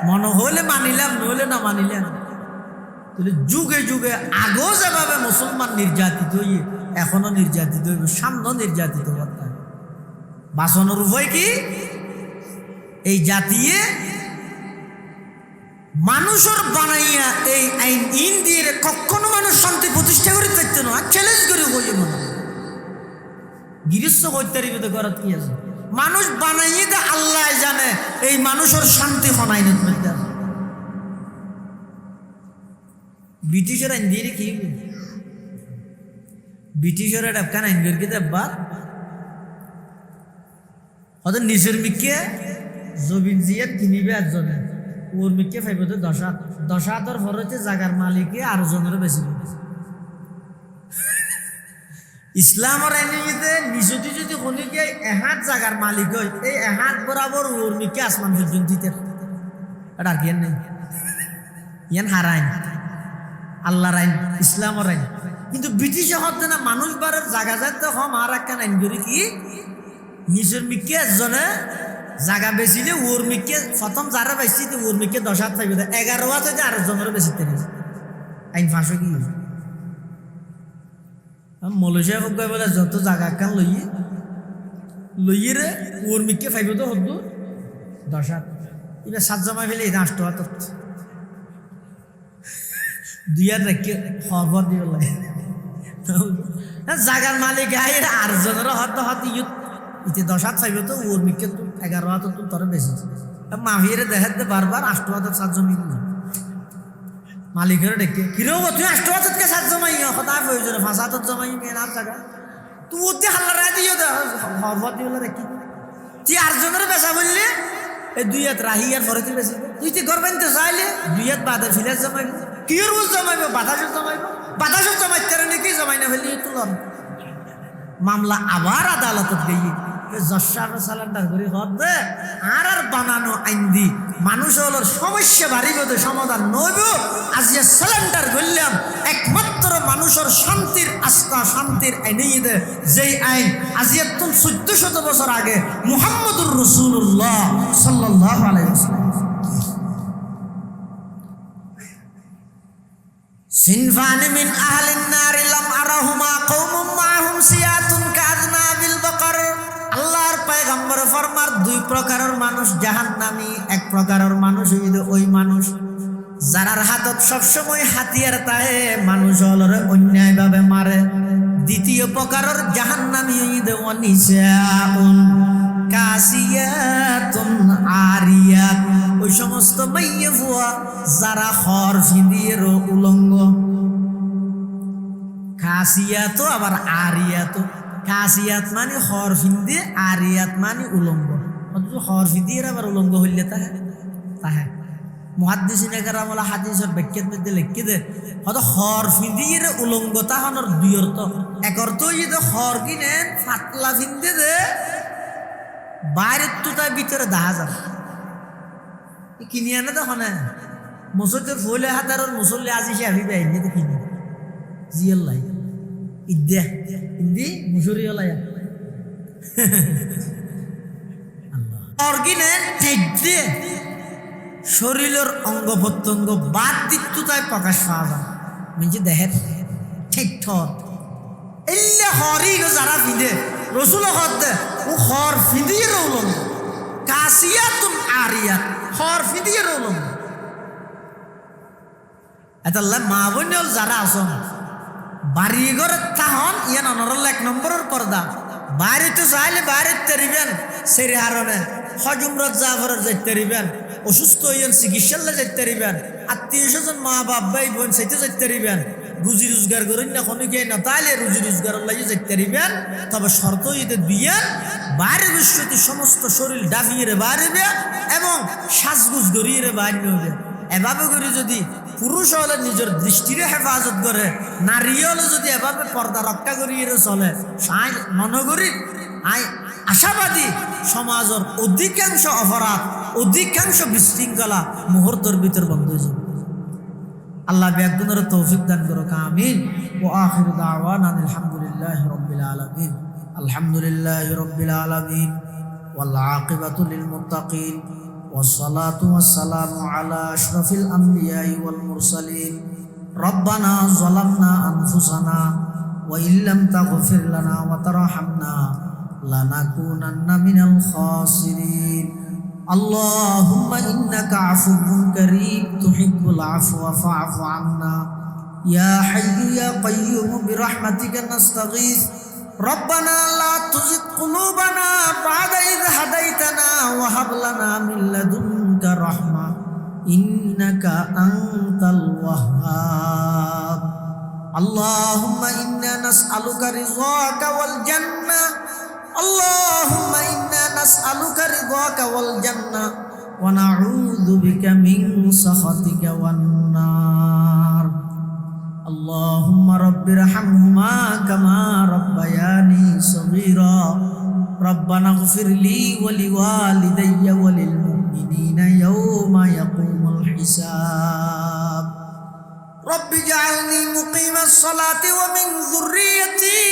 মনে হলে মানিলাম নইলে না মানিলাম যুগে যুগে আগেও যেভাবে মুসলমান নির্যাতিত হইয়ে এখনো নির্যাতিত হইবে সামনেও নির্যাতিত করতে বাঁচানোর উপায় কি এই জাতিয়ে মানুষের বানাইয়া এই আইন ইন দিয়ে কখনো মানুষ শান্তি প্রতিষ্ঠা করে থাকতে না চ্যালেঞ্জ করে বলে মনে গিরিশ্ব হত্যারিত করার কি আছে মানুষ বানাইয়ে দে আল্লাহ জানে এই মানুষের শান্তি হনাই না ব্রিটিশের আইন দিয়ে কি ব্রিটিশের ডাক্তার আইন করে দেবার ওদের নিজের মিকে জবিন জিয়ার কিনিবে একজনে ওর মিকে ফাইব তো 10,000 ফরতে জাগার মালিকে আরো জনের বেশি ইসলামের আইনিতে নিজতি যদি কোনিকে এহাত জাগার মালিক হয় এই এহাত বরাবর ওর মিকে আসমান পর্যন্ত দিতে এটা আর কি নেই ইয়ান হারাইন আল্লাহর আইন ইসলামের আইন কিন্তু ব্রিটিশ হতে না মানুষ বারের জায়গা যাতে হম আর একটা আইন করি কি নিজের মিকে একজনে জায়গা বেচিলে ওর মিকে প্রথম যারা বেশি ওর মিকে 10,000 থাকবে 11 হাত হইতে আরো জনের বেশি আইন ফাঁসে কি মলেশিয়া হোক বলে যত জায়গা কান লইয়ে রে ওর মিকে ফাইব তো হতো 10,000 এবার 7 জমা ফেলে এটা 8 2 রেখে খবর দিয়ে লাগে জাগার মালিক আই আর জনের হত ইতে 10,000 চাইব তো ওর মিকে তো 11 হাত তো তোর বেশি মাফিয়ে দেখাতে বারবার 8 হাত 7 জমি মালিকের ডেকে কিরো তুই 8 হাতকে 7 জমাই কথা প্রয়োজন 5 হাত জমাই কেনার জায়গা তুই ওতে হাল্লা রায় দিও খবর দিয়ে দেখি তুই আর জনের বেচা বললে এই 2 হাত রাহি আর পরে তুই বেশি তুই তুই ঘর বানতে চাইলে 2 হাত বাদে ফিলে জমাইবি কিয়র বল জমাইব বাতাসও জমাইতে নাকি জমাই না ফেলি তুলন মামলা আবার আদালতত গিয়ে জশার সালান্ডার করে হতে আর বানানো আইন দি মানুষ হল সমস্যা বাড়িব সমাধান নইব আজিয়া সালান্ডার করলাম একমাত্র মানুষের শান্তির আস্থা শান্তির আইনেই দে যেই আইন আজিয়া 1400 বছর আগে মুহাম্মদুর রাসূলুল্লাহ সাল্লাল্লাহু আলাইহি ওয়াসাল্লাম সিনফানি মিন আহলিন নারি লাম আরাহুমা কওমুম মাহুম সিয়াতুন কাযনাবিল বাকার আল্লাহর পয়গম্বর ফরমার 2 প্রকারের মানুষ জাহান্নামী এক প্রকারের মানুষ হইবে ওই মানুষ যারার হাতত সব সময় হাতিয়ার তাহে মানুষ হলরে অন্যায়ভাবে মারে দ্বিতীয় প্রকারের জাহান্নামী হইবে ওয়ানিসাউন কাসিয়াতুন আরিয়াত ওই সমস্ত মাইয়া ফুয়া যারা খর ফিদিয়ের উলঙ্গ কাসিয়াত আবার আরিয়াত কাসিয়াত মানে খর ফিন্দে আরিয়াত মানে উলঙ্গ অথচ খর ফিদিয়ের আবার উলঙ্গ হইলে তাহে মুহাদ্দিসিনে কেরামুল হাদিসের ব্যাখ্যার মধ্যে লিখে দে হয়তো খর ফিদিয়ের উলঙ্গ তাহানোর 2 অর্থ এক অর্থ যদি খর কিনে ফাতলা ফিন্দে দে বাইরের তো তার ভিতরে দেখা যাবে কিনি আনে তো হনে মুসল্লির ফুলে হাতার মুসল্লি আজি সে আবি বাইনি তো কিনি জিয়াল্লাই ইদ্যা ইন্দি মুসুরি হলাইয়া আল্লাহ অর্গিনে ঠেকতে শরীরের অঙ্গ প্রত্যঙ্গ বাদ দিকটু তাই প্রকাশ পাওয়া যায় মানে দেহের ঠিক ঠর এলে হরি যারা ফিদে রসুল হতে ও হর ফিদিয়ে রৌলম কাসিয়াতুন আরিয়াত হর ফিদিয়ে রৌলম এটা মা বোন যারা আসন বাড়ি ঘর তাহন ইয়ান অনরল 1 নম্বরের পর্দা বাইরে তো চাইলে বাইরে তেরিবেন সেরে হারনে হজুমরত জাফরের যাইতে রিবেন অসুস্থ হইয়েন চিকিৎসালে যাইতে রিবেন আত্মীয় স্বজন মা বাপ ভাই বোন সেইতে যাইতে রিবেন রুজি রোজগার করেন না কোনো গিয়ে না তাইলে রুজি রোজগারের লাগে যাইতে রিবেন তবে শর্ত ইতে দিয়েন বাইরে বিশ্বতে সমস্ত শরীর ডাফিয়ে বাড়িবে এবং সাজগুজ গড়িয়ে বাইরে হবে এভাবে করে যদি পুরুষ হলে নিজের দৃষ্টিরে হেফাজত করে নারী হলে যদি এভাবে পর্দা রক্ষা করিয়ে চলে আই মনে করি আই আশাবাদী সমাজের অধিকাংশ অপরাধ অধিকাংশ বিশৃঙ্খলা মুহূর্তের ভিতর বন্ধ হয়ে যাবে আল্লাহ ব্যাগুনের তৌফিক দান করুক আমিন ওয়া আখিরু দাওয়ানা আলহামদুলিল্লাহি রাব্বিল আলামিন আলহামদুলিল্লাহি রাব্বিল আলামিন ওয়াল আকিবাতু লিল মুত্তাকিন والصلاة والسلام على أشرف الأنبياء والمرسلين ربنا ظلمنا أنفسنا وإن لم تغفر لنا وترحمنا لنكونن من الخاسرين اللهم إنك عفو كريم تحب العفو فاعف عنا يا حي يا قيوم برحمتك نستغيث ربنا لا تزغ قلوبنا بعد إذ هديتنا وهب لنا من لدنك رحمة إنك أنت الوهاب اللهم إنا نسألك رضاك والجنة اللهم إنا নাসআলুকা রিদাকা ওয়াল জান্নাহ ওয়া নাউযু বিকা মিন সাখাতিকা ওয়ান নার। আল্লাহুম্মা রাব্বিরহামহুমা কামা রাব্বায়ানি সগীরা। রব্বানা ইগফিরলি ওয়া লিওয়ালিদাইয়া ওয়া লিল মুমিনিনা ইয়াওমা ইয়াকুমুল হিসাব। رب اجعلني مقيم الصلاة ومن ذريتي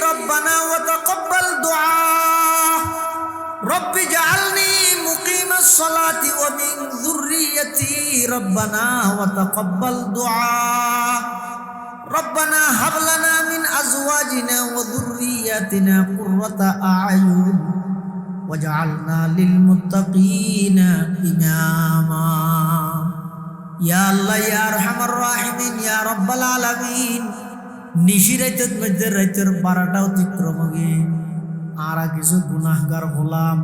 ربنا وتقبل دعاء. رب اجعلني مقيم الصلاة ومن ذريتي ربنا وتقبل دعاء. ربنا هب لنا من أزواجنا وذرياتنا قرة أعين واجعلنا للمتقين إماما. ইয়া আল্লাহ ইয়া আরহামার রাহিমিন ইয়া রাব্বাল আলামিন। নিশিরাইতের মধ্যে রাইতের 12টা অতিক্রম গে আর কিছু গুনাহগার হলাম।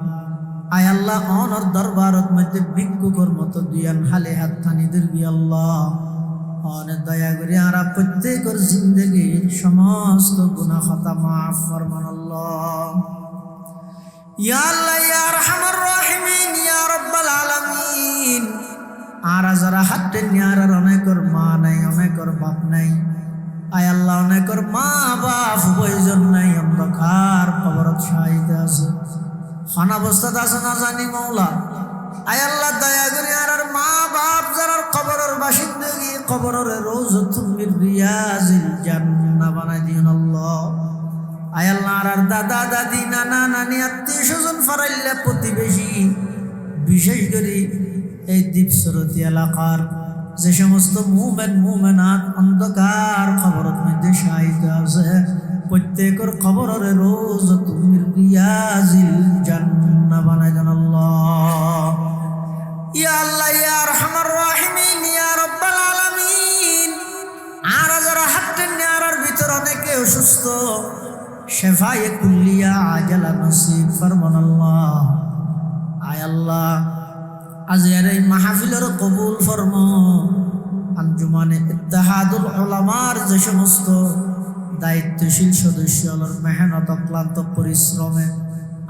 আয় আল্লাহ অনর দরবারত মধ্যে ভিক্ষুকর মতো দুয়ান হালে হাত থানিদের গি আল্লাহ অনেক দয়া করে আর প্রত্যেকের জিন্দগির সমস্ত গুনাহ খাতা মাফ ফরমান আল্লাহ। ইয়া আল্লাহ ইয়া আরহামার রাহিমিন ইয়া রাব্বাল আলামিন। আর যারা হাতে নিয়ার অনেকর মা নাই, অনেকর বাপ নাই। আয় আল্লাহ অনেকর মা বাপ প্রয়োজন নাই, অন্ধকার কবরত শাহিদ আছে, খানাবস্তাত আছে না জানি মৌলা। আয় আল্লাহ দয়া করে আর মা বাপ যারা কবরের বাসিন্দগি কবরের রওজাতুম মিন রিয়াজিল জান্নাহ বানাই দিন আল্লাহ। আয় আল্লাহ আর দাদা দাদি নানা নানি আত্মীয় স্বজন ফারাইল্লা প্রতিবেশী বিশেষ করে এই দ্বীপসরতি এলাকার যে সমস্ত মুমিন মুমিনাত অন্ধকার কবরের মধ্যে শাহিদ আছে প্রত্যেকের কবরের রওজাতুম মিন রিয়াজিল জান্নাহ বানাই দেন আল্লাহ। ইয়া আল্লাহ ইয়া আরহামার রাহিমিন ইয়া রাব্বাল আলামিন। আর যারা হাতে নেয়ার ভিতর অনেকে অসুস্থ, শেফায়ে কুল্লিয়া আজালা নসিব ফরমান আল্লাহ। আয় আল্লাহ আজকের এই মাহফিলের কবুল ফরমা। আঞ্জুমানে ইত্তেহাদুল উলামার যে সমস্ত দায়িত্বশীল সদস্যদের মেহনত ক্লান্ত পরিশ্রমে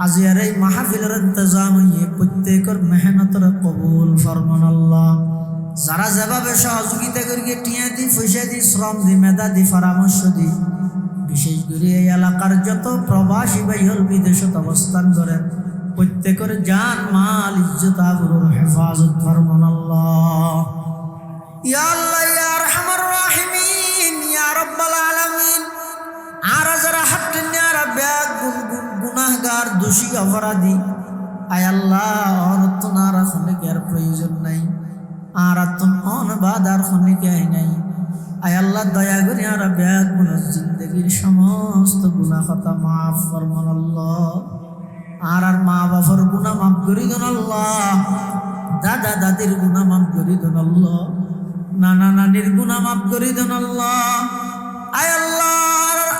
আজকের এই মাহফিলের ইন্তজাম হয়ে প্রত্যেকের মেহনতের কবুল ফরমান আল্লাহ। যারা যেভাবে সহযোগিতা করিয়ে টিয়া দি পয়সা দি শ্রম দি মেধা দি পরামর্শ দি বিশেষ করে এই এলাকার যত প্রবাসী ভাইহল বিদেশত অবস্থান করেন প্রত্যেকের জান মাল ইজ্জত আবরুর হেফাজত ফরমান আল্লাহ। ইয়া আল্লাহ ইয়া আরহামার রাহিমিন ইয়া রাব্বাল আলামিন। আর যারা হাতে নেয়ার ব্যাগ গুনাহগার দোষী অপরাধী আয় আল্লাহ অনতনার খনিকের প্রয়োজন নাই, আর আত্ম অনবাদার খনিকে আই নাই। আয় আল্লাহ দয়া করে আর ব্যাগ গুনাহ জিন্দগির সমস্ত গুনাহ খাতা মাফ ফরমান আল্লাহ। আর মা বাবার গুনাহ মাফ করে দেন আল্লাহ, দাদা দাদির গুনাহ মাফ করে দেন আল্লাহ, নানা নানির গুনাহ মাফ করে দেন আল্লাহ। আয় আল্লাহ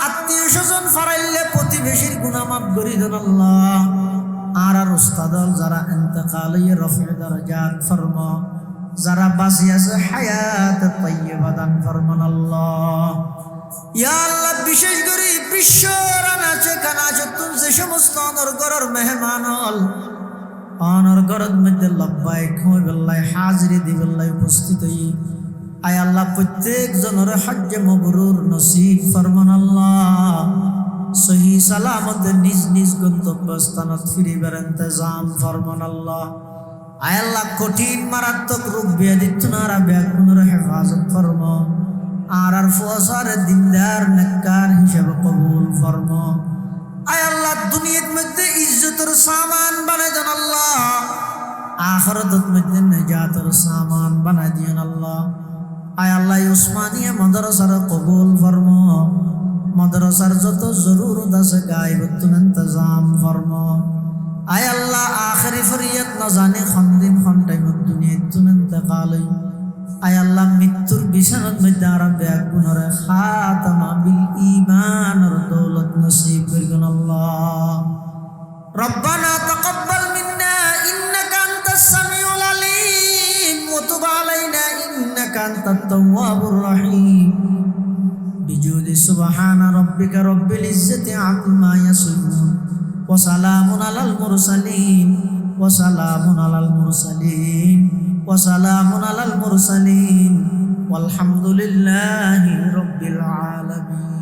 আত্মীয় স্বজন ফারাইলে প্রতিবেশীর গুনাহ মাফ করে দেন আল্লাহ। আর উস্তাদল যারা ইন্তেকাল হয়ে রফিউ দারাজাত ফরমা, যারা বাঁচি আছে হায়াত তাইয়্যিবা দান ফরমান আল্লাহ। ইয়া আল্লাহ বিশেষ করে বিশ্বর আনাচে কানাচে তুমি যে সমস্ত অনর্গরের মেহমান হল অনর্গরের মধ্যে লব্বাইক হইবেল্লাই হাজিরি দিবেল্লাই উপস্থিত হই। আয় আল্লাহ প্রত্যেক জনের হজ্জে মবরুর নসিব ফরমান আল্লাহ। সহি সালামতে নিজ নিজ গন্তব্যস্থানত ফিরিবার ইন্তজাম ফরমান আল্লাহ। আয় আল্লাহ কঠিন মারাত্মক রোগ ব্যাধি তুনারা ব্যাগুনের হেফাজত ফরমা। আর ফসার দিনদার নেককার হিসাবে কবুল ফরমা। আয় আল্লাহ দুনিয়ার মধ্যে ইজ্জতের সামান বানাই দেন আল্লাহ, আখিরাতের মধ্যে নিজাতের সামান বানাই দিন আল্লাহ। আয় আল্লাহ উসমানিয়া মাদ্রাসার কবুল ফরমা, মাদ্রাসার যত জরুরত আছে গায়বতুল ইন্তজাম ফরমা। আয় আল্লাহ আখিরি ফরিয়াত না জানি খানদিন খান টাইমত দুনিয়াত তুন ইন্তেকাল হই। আয় আল্লাহ মৃত্যুর বিছানার মধ্যে আর ব্যাগ গুণরে খাতামা বিল ঈমানের দৌলত নসিব করিন আল্লাহ। রব্বানা তাকাব্বাল মিন্না ইন্নাকা আনতাস সামিউল আলিম ওয়া তুব আলাইনা ইন্নাকা আনতাত তাওয়াবুর রহিম। বিজুদি সুবহানা রাব্বিকা রাব্বিল ইজ্জাতি আম্মা ইয়াসিফুন ওয়া সালামুন আলাল মুরসালিন ওয়া সালামুন আলাল মুরসালিন ওয়া সালামুন আলাল মুরসালিন ওয়ালহামদুলিল্লাহি রাব্বিল আলামিন।